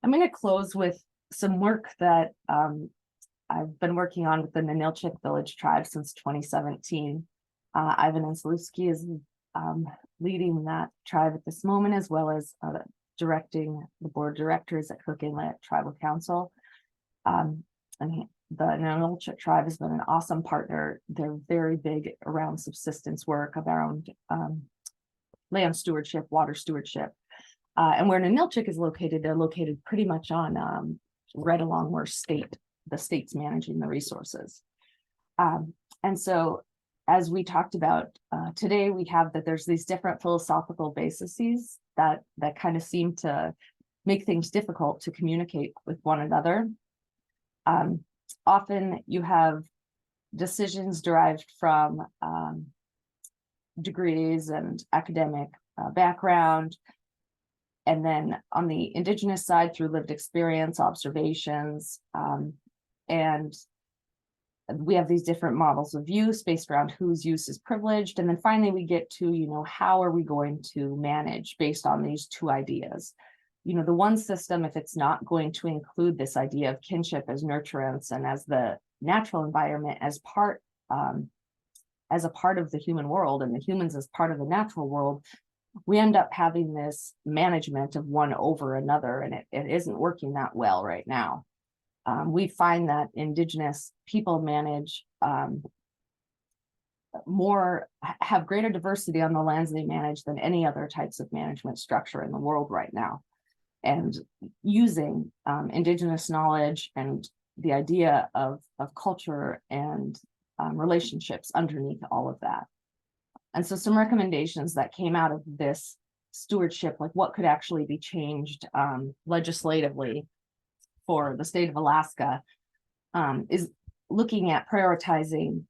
I'm going to close with some work that I've been working on with the Ninilchik Village Tribe since 2017. Ivan Anslewski is leading that tribe at this moment, as well as directing the board of directors at Cook Inlet Tribal Council. And the Ninilchik tribe has been an awesome partner. They're very big around subsistence work, around land stewardship, water stewardship. And where Ninilchik is located, they're located pretty much on right along where the state's managing the resources. And so, as we talked about today, we have that there's these different philosophical bases that kind of seem to make things difficult to communicate with one another. Often you have decisions derived from degrees and academic background. And then on the Indigenous side, through lived experience, observations, and we have these different models of use based around whose use is privileged. And then finally, we get to, how are we going to manage based on these two ideas? The one system, if it's not going to include this idea of kinship as nurturance and as the natural environment as a part of the human world, and the humans as part of the natural world, we end up having this management of one over another, and it isn't working that well right now. We find that Indigenous people have greater diversity on the lands they manage than any other types of management structure in the world right now. And using Indigenous knowledge and the idea of culture and relationships underneath all of that. And so some recommendations that came out of this stewardship, like what could actually be changed legislatively for the state of Alaska, is looking at prioritizing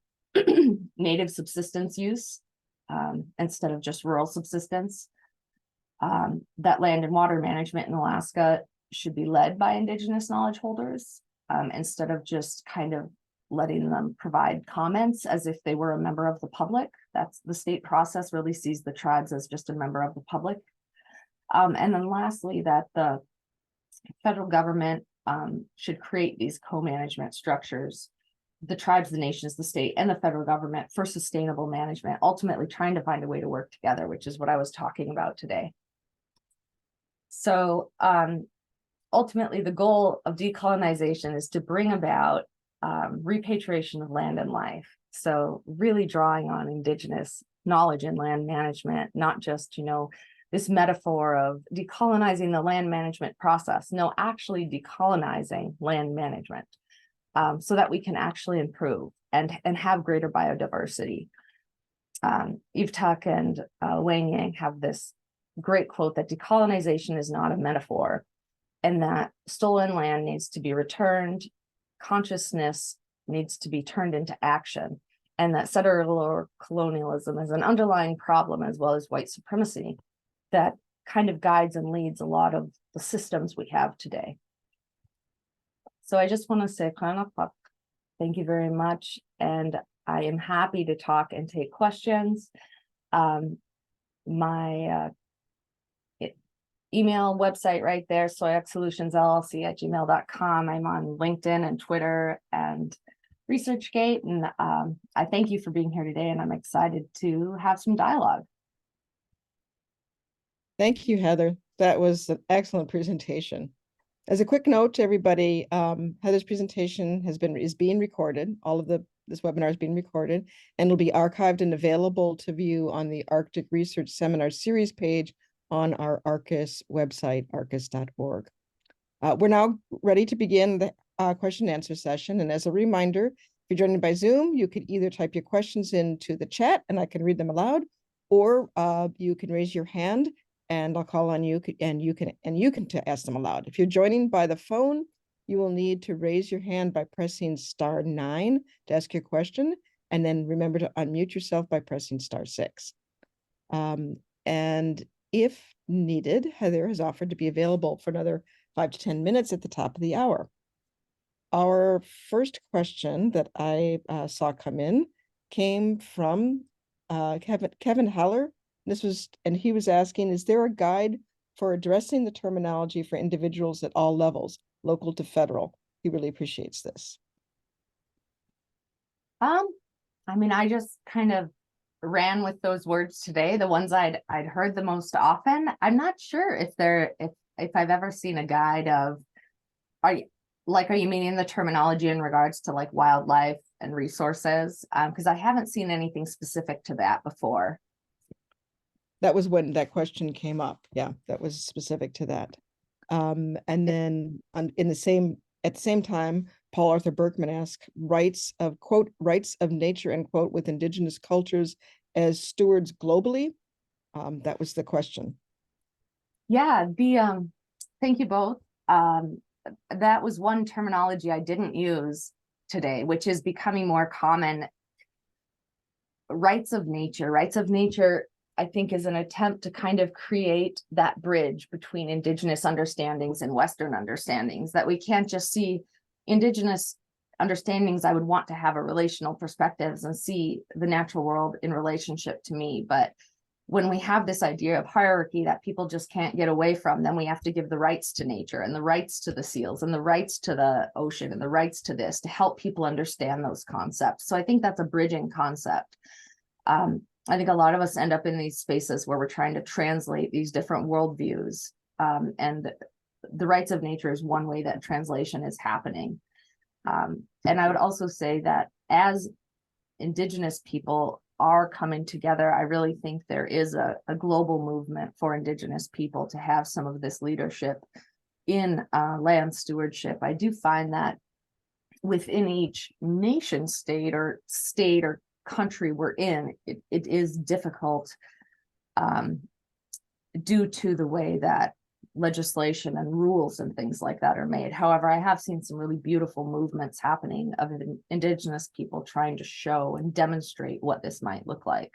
native subsistence use instead of just rural subsistence. That land and water management in Alaska should be led by Indigenous knowledge holders instead of just kind of letting them provide comments as if they were a member of the public. That's the state process really sees the tribes as just a member of the public. And then lastly, that the federal government should create these co-management structures, the tribes, the nations, the state, and the federal government for sustainable management, ultimately trying to find a way to work together, which is what I was talking about today. So ultimately, the goal of decolonization is to bring about repatriation of land and life. So really drawing on Indigenous knowledge in land management, not just, this metaphor of decolonizing the land management process. No, actually decolonizing land management so that we can actually improve and have greater biodiversity. Iñupiaq and Wang Yang have this great quote that decolonization is not a metaphor, and that stolen land needs to be returned, consciousness needs to be turned into action, and that settler colonialism is an underlying problem, as well as white supremacy, that kind of guides and leads a lot of the systems we have today. So I just want to say thank you very much, and I am happy to talk and take questions. My email website right there, sauyaqsolutionsllc@gmail.com. I'm on LinkedIn and Twitter and ResearchGate, and I thank you for being here today, and I'm excited to have some dialogue. Thank you, Heather. That was an excellent presentation. As a quick note to everybody, Heather's presentation is being recorded. This webinar is being recorded and will be archived and available to view on the Arctic Research Seminar Series page on our ARCUS website, arcus.org. We're now ready to begin the question and answer session. And as a reminder, if you're joining by Zoom, you could either type your questions into the chat and I can read them aloud, or you can raise your hand and I'll call on you and you can ask them aloud. If you're joining by the phone, you will need to raise your hand by pressing *9 to ask your question, and then remember to unmute yourself by pressing *6. And if needed, Heather has offered to be available for another 5 to 10 minutes at the top of the hour. Our first question that I saw come in came from Kevin Haller. He was asking, is there a guide for addressing the terminology for individuals at all levels, local to federal? He really appreciates this. I just kind of ran with those words today, the ones I'd heard the most often. I'm not sure if I've ever seen a guide of, are you meaning the terminology in regards to like wildlife and resources? Because I haven't seen anything specific to that before. That was when that question came up. Yeah, that was specific to that. And then at the same time, Paul Arthur Berkman asked, rights of nature, end quote, with Indigenous cultures as stewards globally. That was the question. Yeah, thank you both. That was one terminology I didn't use today, which is becoming more common. Rights of nature, I think, is an attempt to kind of create that bridge between Indigenous understandings and Western understandings, that we can't just see Indigenous understandings. I would want to have a relational perspectives and see the natural world in relationship to me. But when we have this idea of hierarchy that people just can't get away from, then we have to give the rights to nature and the rights to the seals and the rights to the ocean and the rights to this to help people understand those concepts. So I think that's a bridging concept. I think a lot of us end up in these spaces where we're trying to translate these different worldviews, and the rights of nature is one way that translation is happening. And I would also say that as Indigenous people are coming together, I really think there is a global movement for Indigenous people to have some of this leadership in land stewardship. I do find that within each nation state or country we're in, it is difficult due to the way that legislation and rules and things like that are made. However, I have seen some really beautiful movements happening of Indigenous people trying to show and demonstrate what this might look like.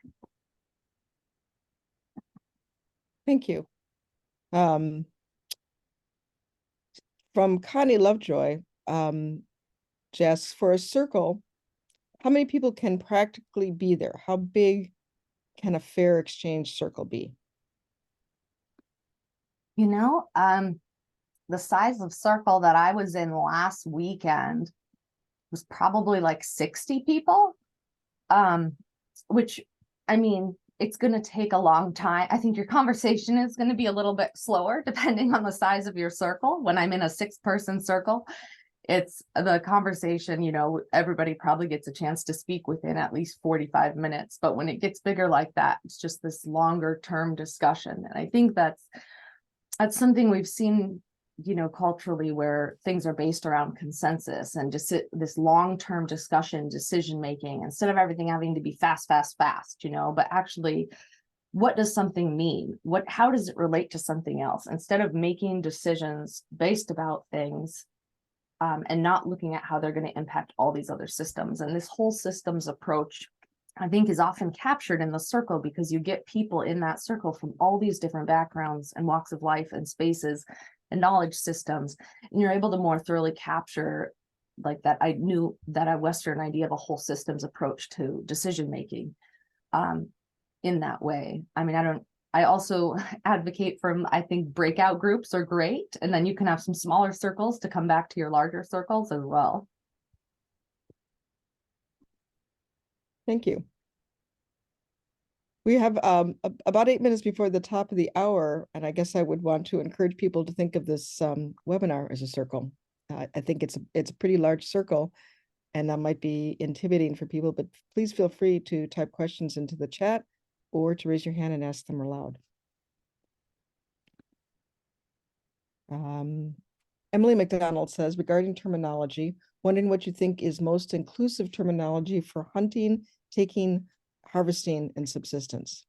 Thank you. From Connie Lovejoy, she asks, for a circle, how many people can practically be there? How big can a fair exchange circle be? The size of circle that I was in last weekend was probably like 60 people, which, it's going to take a long time. I think your conversation is going to be a little bit slower depending on the size of your circle. When I'm in a 6-person circle, it's the conversation, you know, everybody probably gets a chance to speak within at least 45 minutes, but when it gets bigger like that, it's just this longer term discussion. And I think that's something we've seen, you know, culturally, where things are based around consensus and just this long-term discussion, decision making, instead of everything having to be fast, you know, but actually, what does something mean? How does it relate to something else? Instead of making decisions based about things and not looking at how they're going to impact all these other systems. And this whole systems approach, I think, is often captured in the circle, because you get people in that circle from all these different backgrounds and walks of life and spaces and knowledge systems, and you're able to more thoroughly capture like that a Western idea of a whole systems approach to decision making in that way. I mean, I also advocate I think breakout groups are great, and then you can have some smaller circles to come back to your larger circles as well. Thank you. We have about 8 minutes before the top of the hour, and I guess I would want to encourage people to think of this webinar as a circle. I think it's a pretty large circle, and that might be intimidating for people, but please feel free to type questions into the chat or to raise your hand and ask them aloud. Emily McDonald says, regarding terminology, wondering what you think is most inclusive terminology for hunting, taking, harvesting, and subsistence.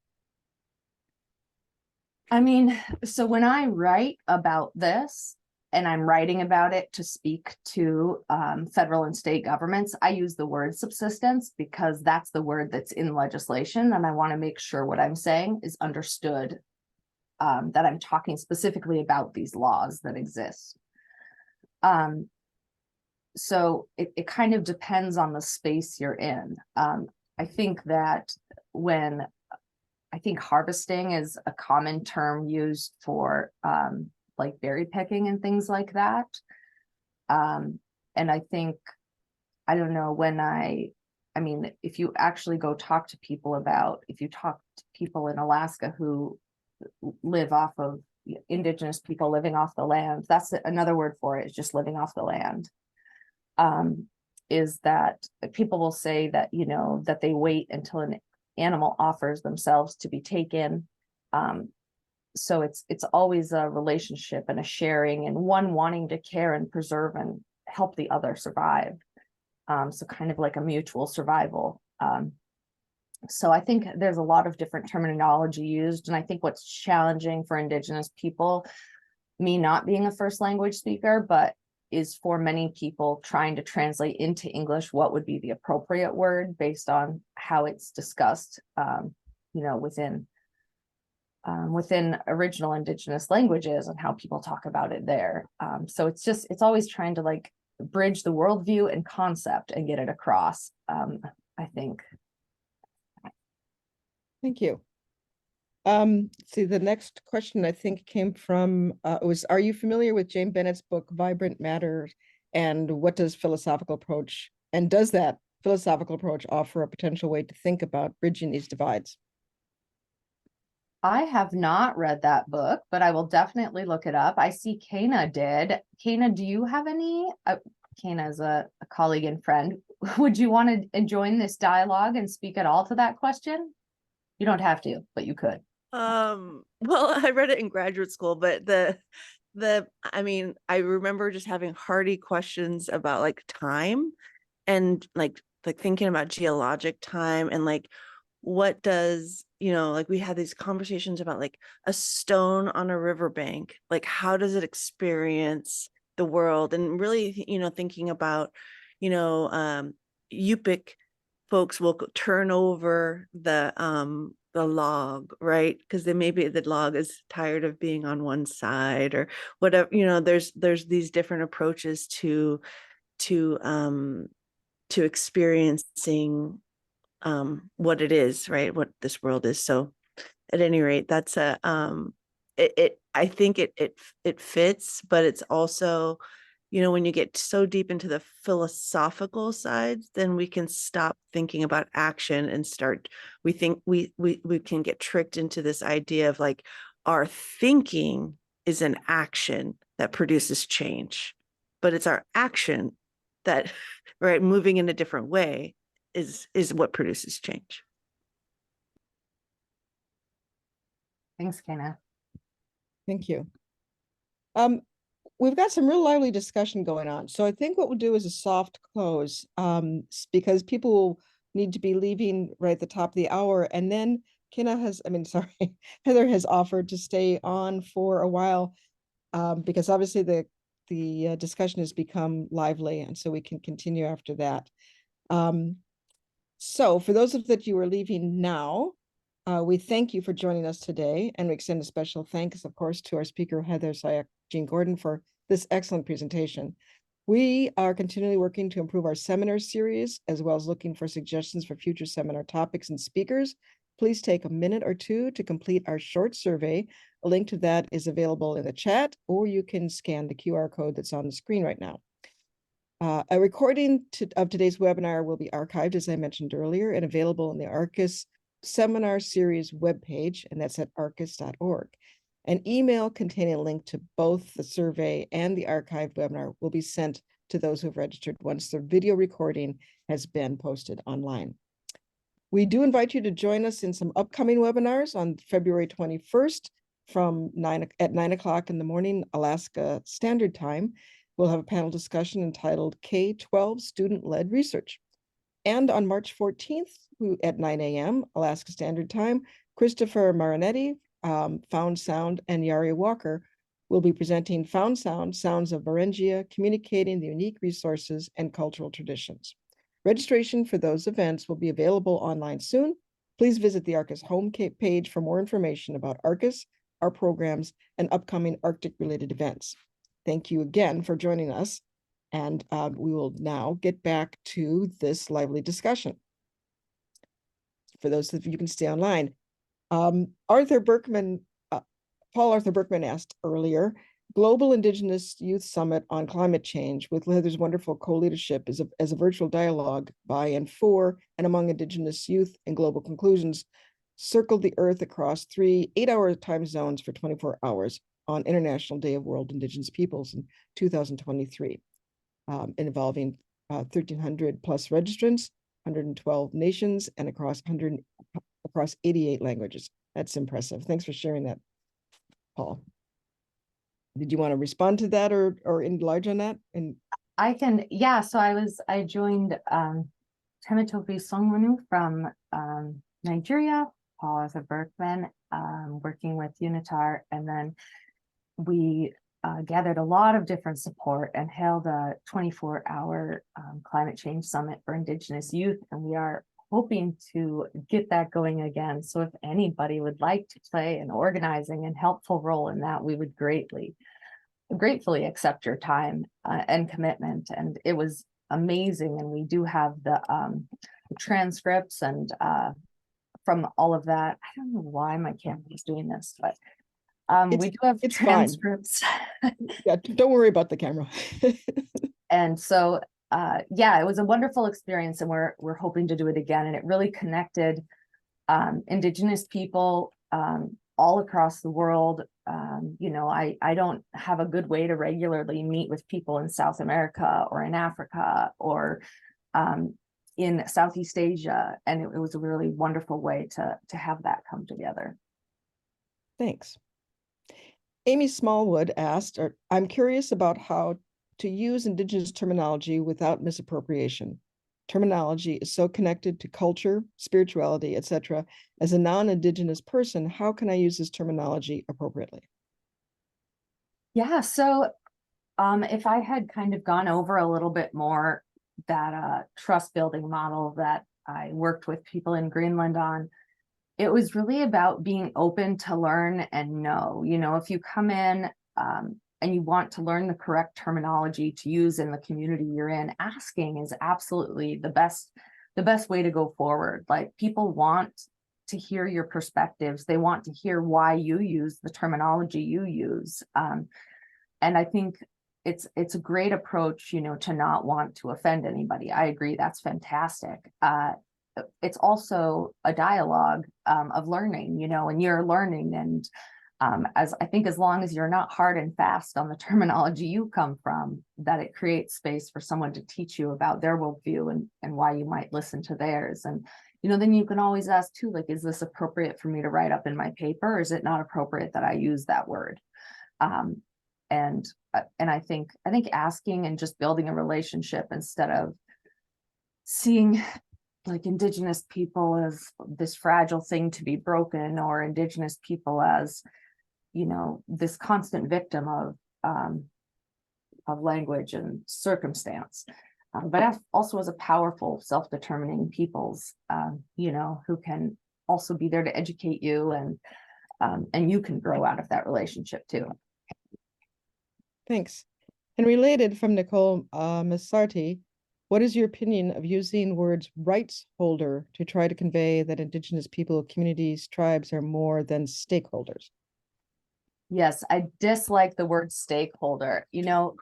I mean, so when I write about this, and I'm writing about it to speak to federal and state governments, I use the word subsistence because that's the word that's in legislation, and I want to make sure what I'm saying is understood, that I'm talking specifically about these laws that exist. So it kind of depends on the space you're in. I think that I think harvesting is a common term used for like berry picking and things like that. And I think, I don't know, I mean, if you actually go talk to people if you talk to people in Alaska who live off of Indigenous people living off the land, that's another word for it, is just living off the land. Is that people will say that, you know, that they wait until an animal offers themselves to be taken. So it's always a relationship and a sharing, and one wanting to care and preserve and help the other survive. So kind of like a mutual survival. So I think there's a lot of different terminology used, and I think what's challenging for Indigenous people, me not being a first language speaker, but is for many people trying to translate into English what would be the appropriate word based on how it's discussed, you know, within original Indigenous languages and how people talk about it there. So it's always trying to like bridge the worldview and concept and get it across, I think. Thank you. See, the next question I think came from, are you familiar with Jane Bennett's book, Vibrant Matter, and does that philosophical approach offer a potential way to think about bridging these divides? I have not read that book, but I will definitely look it up. I see Kana did. Kana, do you have any? Kana is a colleague and friend. Would you want to join this dialogue and speak at all to that question? You don't have to, but you could. Well, I read it in graduate school, but I mean, I remember just having hearty questions about like time and like thinking about geologic time and like, what does, you know, like we had these conversations about like a stone on a riverbank, like how does it experience the world? And really, you know, thinking about, you know, Iñupiaq folks will turn over the log, right? Because then maybe the log is tired of being on one side or whatever, you know, there's these different approaches to experiencing what it is, right? What this world is. So at any rate, that's I think it fits, but it's also, you know, when you get so deep into the philosophical sides, then we can stop thinking about action and we think we can get tricked into this idea of like our thinking is an action that produces change. but it's our action that, right, moving in a different way is what produces change. Thanks, Kana. Thank you. We've got some real lively discussion going on. So I think what we'll do is a soft close, because people will need to be leaving right at the top of the hour. And then Heather has offered to stay on for a while, because obviously the discussion has become lively, and so we can continue after that. So for those of that you are leaving now, we thank you for joining us today, and we extend a special thanks, of course, to our speaker, Heather Sauyaq Jean Gordon, for this excellent presentation. We are continually working to improve our seminar series, as well as looking for suggestions for future seminar topics and speakers. Please take a minute or two to complete our short survey. A link to that is available in the chat, or you can scan the QR code that's on the screen right now. A recording of today's webinar will be archived, as I mentioned earlier, and available in the ARCUS Seminar Series webpage, and that's at arcus.org. An email containing a link to both the survey and the archived webinar will be sent to those who've registered once the video recording has been posted online. We do invite you to join us in some upcoming webinars on February 21st at 9 o'clock in the morning, Alaska Standard Time. We'll have a panel discussion entitled K-12 Student-Led Research. And on March 14th at 9 a.m. Alaska Standard Time, Christopher Marinetti, Found Sound, and Yari Walker will be presenting Found Sound, Sounds of Beringia, Communicating the Unique Resources and Cultural Traditions. Registration for those events will be available online soon. Please visit the ARCUS homepage for more information about ARCUS, our programs, and upcoming Arctic-related events. Thank you again for joining us, and we will now get back to this lively discussion. For those of you who can stay online, Paul Arthur Berkman asked earlier, Global Indigenous Youth Summit on Climate Change with Heather's wonderful co-leadership as a virtual dialogue by and for and among Indigenous youth, and global conclusions circled the earth across 3 8-hour time zones for 24 hours on International Day of World Indigenous Peoples in 2023, involving 1,300 plus registrants, 112 nations, and across 88 languages. That's impressive. Thanks for sharing that, Paul. Did you want to respond to that or enlarge on that? And I can, yeah. So I joined Temitope Songmanu from Nigeria, Paul Arthur Berkman, working with UNITAR, and then we gathered a lot of different support and held a 24-hour climate change summit for Indigenous youth, and we are hoping to get that going again. So if anybody would like to play an organizing and helpful role in that, we would gratefully accept your time and commitment. And it was amazing. And we do have the transcripts and from all of that. I don't know why my camera is doing this, but we do have transcripts. Yeah, don't worry about the camera. And so yeah, it was a wonderful experience, and we're hoping to do it again. And it really connected Indigenous people all across the world. You know, I don't have a good way to regularly meet with people in South America or in Africa or in Southeast Asia, and it was a really wonderful way to have that come together. Thanks. Amy Smallwood asked, I'm curious about how to use Indigenous terminology without misappropriation. Terminology is so connected to culture, spirituality, etc. As a non-Indigenous person, how can I use this terminology appropriately? Yeah, so if I had kind of gone over a little bit more that trust building model that I worked with people in Greenland on, it was really about being open to learn and know. You know, if you come in and you want to learn the correct terminology to use in the community you're in, asking is absolutely the best way to go forward. Like, people want to hear your perspectives. They want to hear why you use the terminology you use. And I think it's a great approach, you know, to not want to offend anybody. I agree, that's fantastic. It's also a dialogue of learning, you know, and you're learning, and As I think as long as you're not hard and fast on the terminology you come from, that it creates space for someone to teach you about their worldview and why you might listen to theirs. And, then you can always ask too, like, is this appropriate for me to write up in my paper? Or is it not appropriate that I use that word? And I think asking and just building a relationship instead of seeing like Indigenous people as this fragile thing to be broken, or Indigenous people as, this constant victim of language and circumstance, but also as a powerful, self-determining peoples, who can also be there to educate you, and you can grow out of that relationship too. Thanks. And related from Nicole Masarti, what is your opinion of using words rights holder to try to convey that Indigenous people, communities, tribes are more than stakeholders? Yes, I dislike the word stakeholder. Now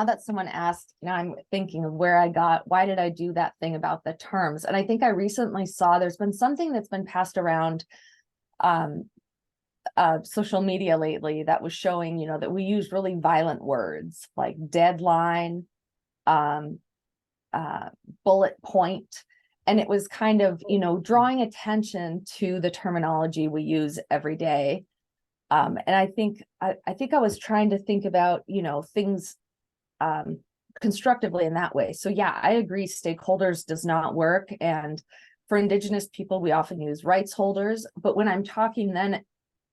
that someone asked, I'm thinking of why did I do that thing about the terms? And I think I recently saw there's been something that's been passed around social media lately that was showing, that we use really violent words like deadline, bullet point. And it was kind of, drawing attention to the terminology we use every day. And I think I was trying to think about, things constructively in that way. So yeah, I agree, stakeholders does not work. And for Indigenous people, we often use rights holders. But when I'm talking then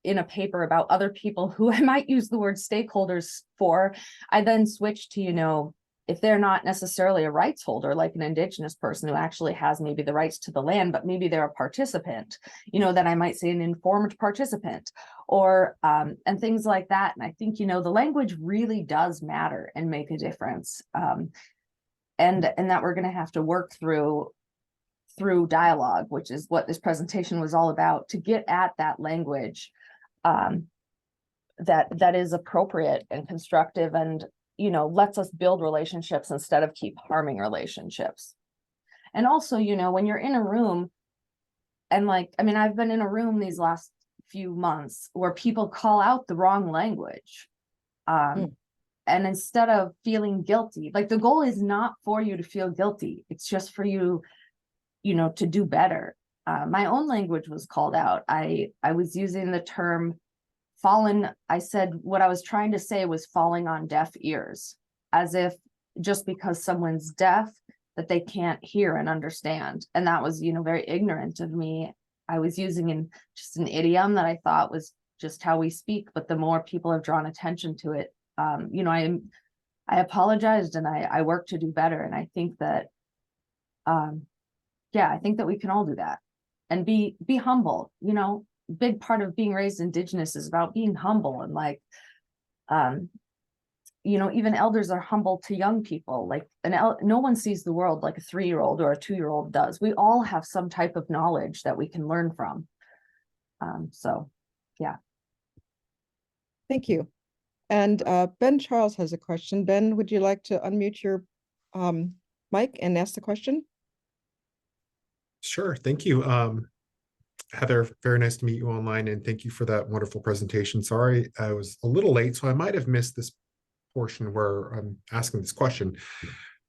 in a paper about other people who I might use the word stakeholders for, I then switch to, if they're not necessarily a rights holder, like an Indigenous person who actually has maybe the rights to the land, but maybe they're a participant, then I might say an informed participant, or and things like that. And I think, the language really does matter and make a difference. And that we're going to have to work through dialogue, which is what this presentation was all about, to get at that language that is appropriate and constructive and lets us build relationships instead of keep harming relationships. And also, when you're in a room, and I've been in a room these last few months where people call out the wrong language. And instead of feeling guilty, like the goal is not for you to feel guilty. It's just for you, to do better. My own language was called out. I was using the term fallen. I said what I was trying to say was falling on deaf ears, as if just because someone's deaf that they can't hear and understand. And that was, very ignorant of me. I was using just an idiom that I thought was just how we speak. But the more people have drawn attention to it, I apologized and I worked to do better. And I think that, I think that we can all do that and be humble. Big part of being raised Indigenous is about being humble, and even elders are humble to young people. No one sees the world like a 3-year-old or a 2-year-old does. We all have some type of knowledge that we can learn from. So yeah. Thank you. And Ben Charles has a question. Ben, would you like to unmute your mic and ask the question? Sure, thank you. Heather, very nice to meet you online, and thank you for that wonderful presentation. Sorry, I was a little late, so I might have missed this portion where I'm asking this question.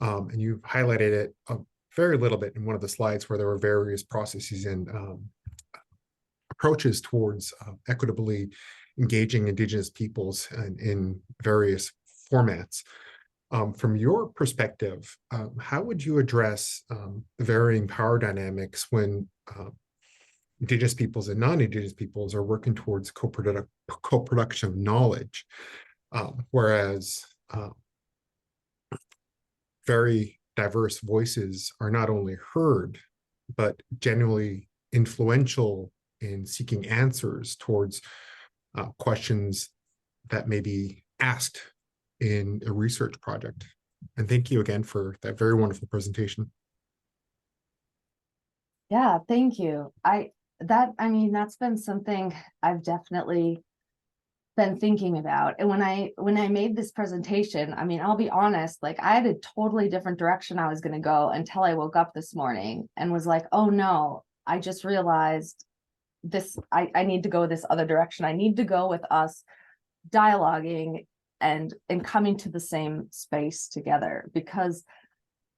And you highlighted it a very little bit in one of the slides where there were various processes and approaches towards equitably engaging Indigenous peoples in various formats. From your perspective, how would you address the varying power dynamics when Indigenous peoples and non-Indigenous peoples are working towards co-production of knowledge, whereas very diverse voices are not only heard, but genuinely influential in seeking answers towards questions that may be asked in a research project? And thank you again for that very wonderful presentation. Yeah, thank you. That's been something I've definitely been thinking about. And when I made this presentation, I'll be honest, I had a totally different direction I was going to go until I woke up this morning and was like, oh no, I just realized I need to go this other direction. I need to go with us dialoguing and coming to the same space together, because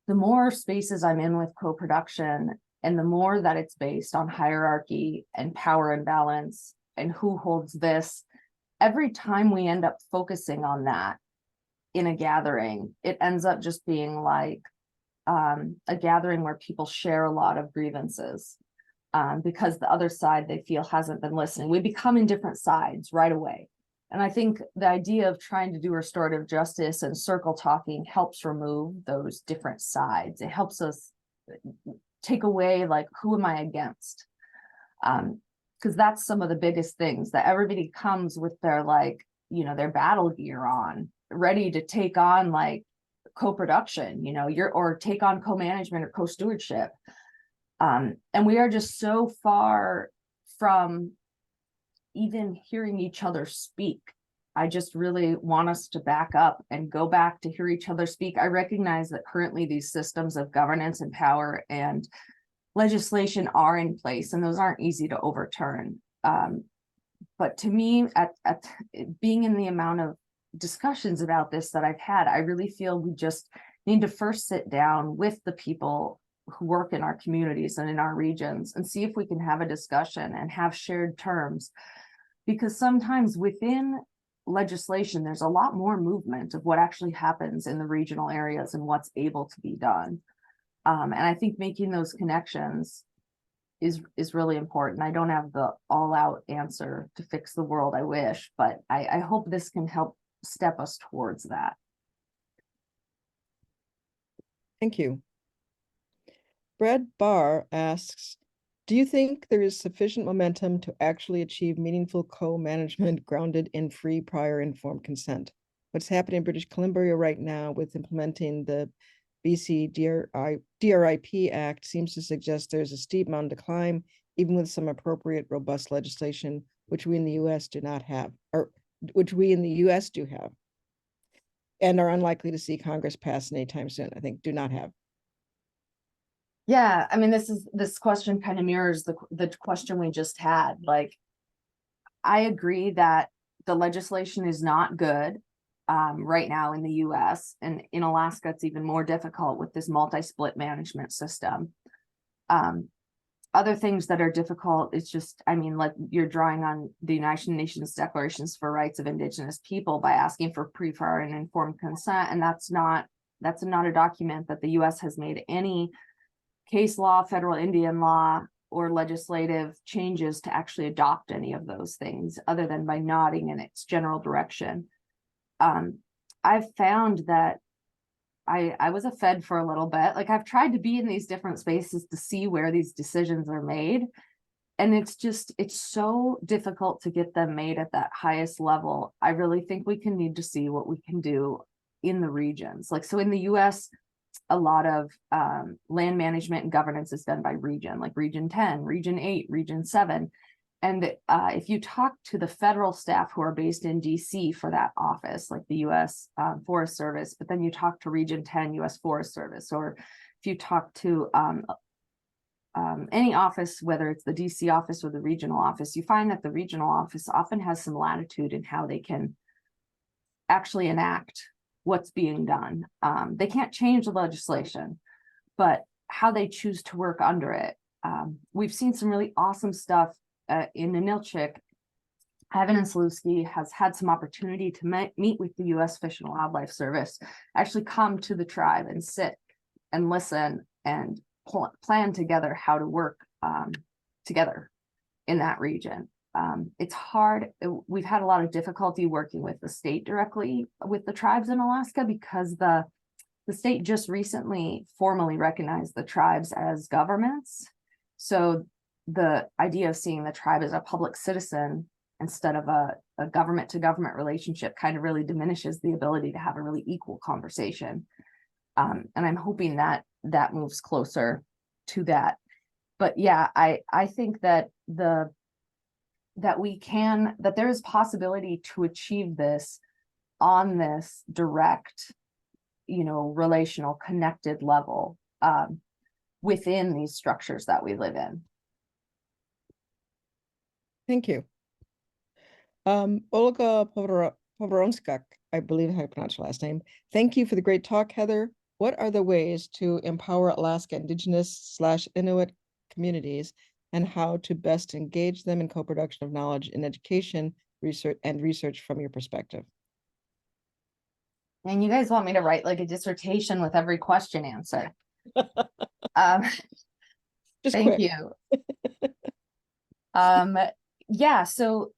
the more spaces I'm in with co-production, and the more that it's based on hierarchy and power imbalance and who holds this, every time we end up focusing on that in a gathering, it ends up just being like a gathering where people share a lot of grievances, because the other side they feel hasn't been listening. We become in different sides right away. And I think the idea of trying to do restorative justice and circle talking helps remove those different sides. It helps us take away, like, who am I against? Because that's some of the biggest things, that everybody comes with their, like, you know, their battle gear on, ready to take on like co-production, you know, or take on co-management or co-stewardship. And we are just so far from even hearing each other speak. I just really want us to back up and go back to hear each other speak. I recognize that currently these systems of governance and power and legislation are in place, and those aren't easy to overturn. But to me, at being in the amount of discussions about this that I've had, I really feel we just need to first sit down with the people who work in our communities and in our regions and see if we can have a discussion and have shared terms. Because sometimes within legislation, there's a lot more movement of what actually happens in the regional areas and what's able to be done. And I think making those connections is really important. I don't have the all-out answer to fix the world, I wish, but I hope this can help step us towards that. Thank you. Brad Barr asks, do you think there is sufficient momentum to actually achieve meaningful co-management grounded in free, prior, informed consent? What's happening in British Columbia right now with implementing the BC DRIP Act seems to suggest there's a steep mountain to climb, even with some appropriate, robust legislation, which we in the US do not have, or which we in the US do have, and are unlikely to see Congress pass anytime soon. I think do not have. Yeah, I mean, this question kind of mirrors the question we just had. Like, I agree that the legislation is not good right now in the US, and in Alaska, it's even more difficult with this multi-split management system. Other things that are difficult, it's just, I mean, like, you're drawing on the United Nations Declarations for Rights of Indigenous People by asking for pre, prior, and informed consent, and that's not a document that the US has made any case law, federal Indian law, or legislative changes to actually adopt any of those things, other than by nodding in its general direction. I've found that I was a Fed for a little bit. Like, I've tried to be in these different spaces to see where these decisions are made. And it's so difficult to get them made at that highest level. I really think we need to see what we can do in the regions. Like, so in the US, a lot of land management and governance is done by region, like Region 10, Region 8, Region 7. And if you talk to the federal staff who are based in DC for that office, like the US Forest Service, but then you talk to Region 10 US Forest Service, or if you talk to any office, whether it's the DC office or the regional office, you find that the regional office often has some latitude in how they can actually enact what's being done. They can't change the legislation, but how they choose to work under it. We've seen some really awesome stuff in Ninilchik. Evan and Slewski has had some opportunity to meet with the U.S. Fish and Wildlife Service, actually come to the tribe and sit and listen and plan together how to work together in that region. It's hard. We've had a lot of difficulty working with the state directly with the tribes in Alaska, because the state just recently formally recognized the tribes as governments. So the idea of seeing the tribe as a public citizen instead of a government to government relationship kind of really diminishes the ability to have a really equal conversation. And I'm hoping that that moves closer to that. But yeah, I think that there is possibility to achieve this on this direct, relational, connected level within these structures that we live in. Thank you. Olga Povoronskak, I believe how you pronounce your last name. Thank you for the great talk, Heather. What are the ways to empower Alaska Indigenous/Inuit communities and how to best engage them in co-production of knowledge in education, research from your perspective? And you guys want me to write like a dissertation with every question answered. Just Thank quick. you. Yeah, so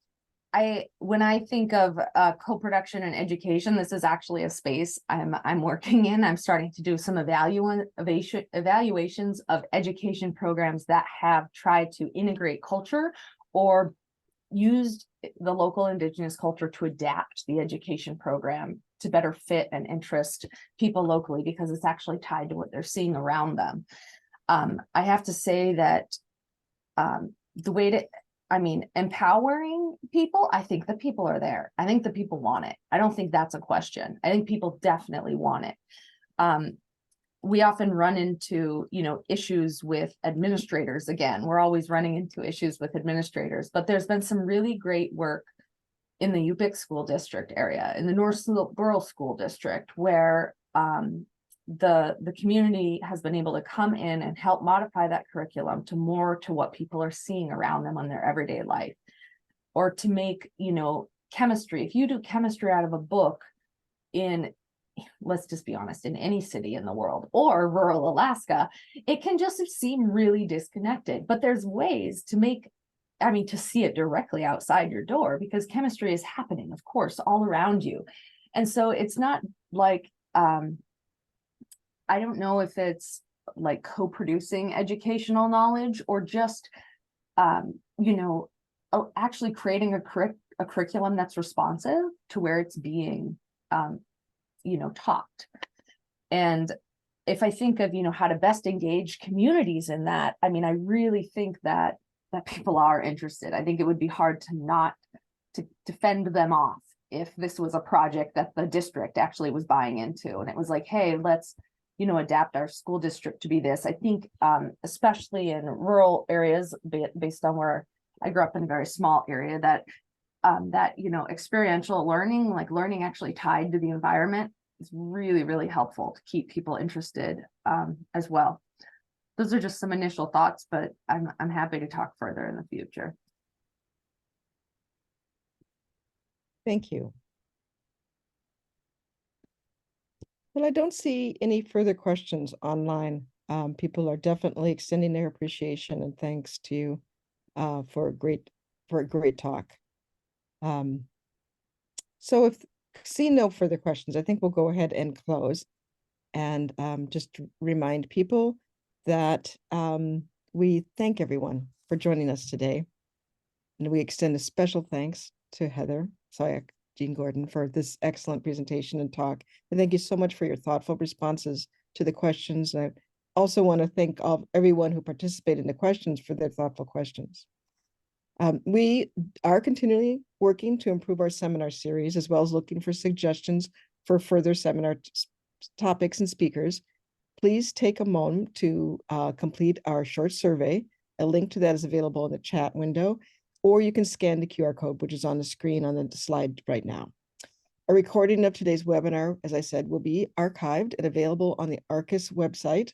when I think of co-production and education, this is actually a space I'm working in. I'm starting to do some evaluations of education programs that have tried to integrate culture or used the local Indigenous culture to adapt the education program to better fit and interest people locally, because it's actually tied to what they're seeing around them. I have to say that the way to, empowering people, I think the people are there. I think the people want it. I don't think that's a question. I think people definitely want it. We often run into, issues with administrators. Again, we're always running into issues with administrators, but there's been some really great work in the Iñupiaq school district area, in the North Borough School District, where the community has been able to come in and help modify that curriculum to more to what people are seeing around them on their everyday life, or to make, chemistry. If you do chemistry out of a book in, let's just be honest, in any city in the world or rural Alaska, it can just seem really disconnected. But there's ways to make, to see it directly outside your door, because chemistry is happening, of course, all around you. And so it's not like, I don't know if it's like co-producing educational knowledge or just, actually creating a curriculum that's responsive to where it's being, taught. And if I think of, how to best engage communities in that, I really think that people are interested. I think it would be hard to not to fend them off if this was a project that the district actually was buying into. And it was like, hey, let's, adapt our school district to be this. I think, especially in rural areas, based on where I grew up in a very small area, that experiential learning, like learning actually tied to the environment, is really, really helpful to keep people interested as well. Those are just some initial thoughts, but I'm happy to talk further in the future. Thank you. Well, I don't see any further questions online. People are definitely extending their appreciation and thanks to you for a great talk. So if see no further questions, I think we'll go ahead and close, and just remind people that we thank everyone for joining us today, and we extend a special thanks to Heather Sauyaq Jean Gordon for this excellent presentation and talk. And thank you so much for your thoughtful responses to the questions. I also want to thank everyone who participated in the questions for their thoughtful questions. We are continually working to improve our seminar series, as well as looking for suggestions for further seminar topics and speakers. Please take a moment to complete our short survey. A link to that is available in the chat window, or you can scan the QR code, which is on the screen on the slide right now. A recording of today's webinar, as I said, will be archived and available on the ARCUS website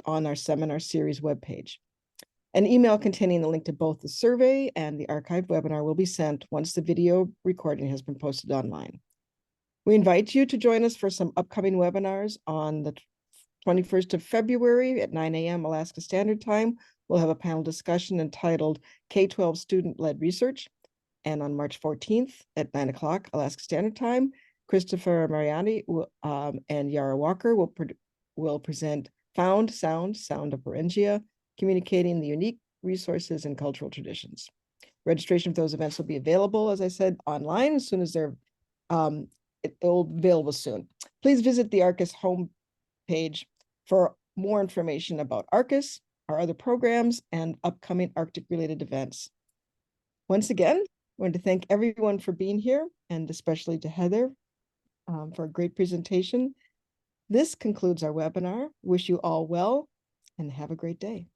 on our seminar series webpage. An email containing the link to both the survey and the archived webinar will be sent once the video recording has been posted online. We invite you to join us for some upcoming webinars on the 21st of February at 9 a.m. Alaska Standard Time. We'll have a panel discussion entitled K-12 Student-Led Research. And on March 14th at 9 o'clock Alaska Standard Time, Christopher Mariani and Yara Walker will present Found Sound of Beringia, Communicating the Unique Resources and Cultural Traditions. Registration for those events will be available, as I said, online as soon as they're available soon. Please visit the ARCUS homepage for more information about ARCUS, our other programs, and upcoming Arctic-related events. Once again, I want to thank everyone for being here, and especially to Heather for a great presentation. This concludes our webinar. Wish you all well, and have a great day.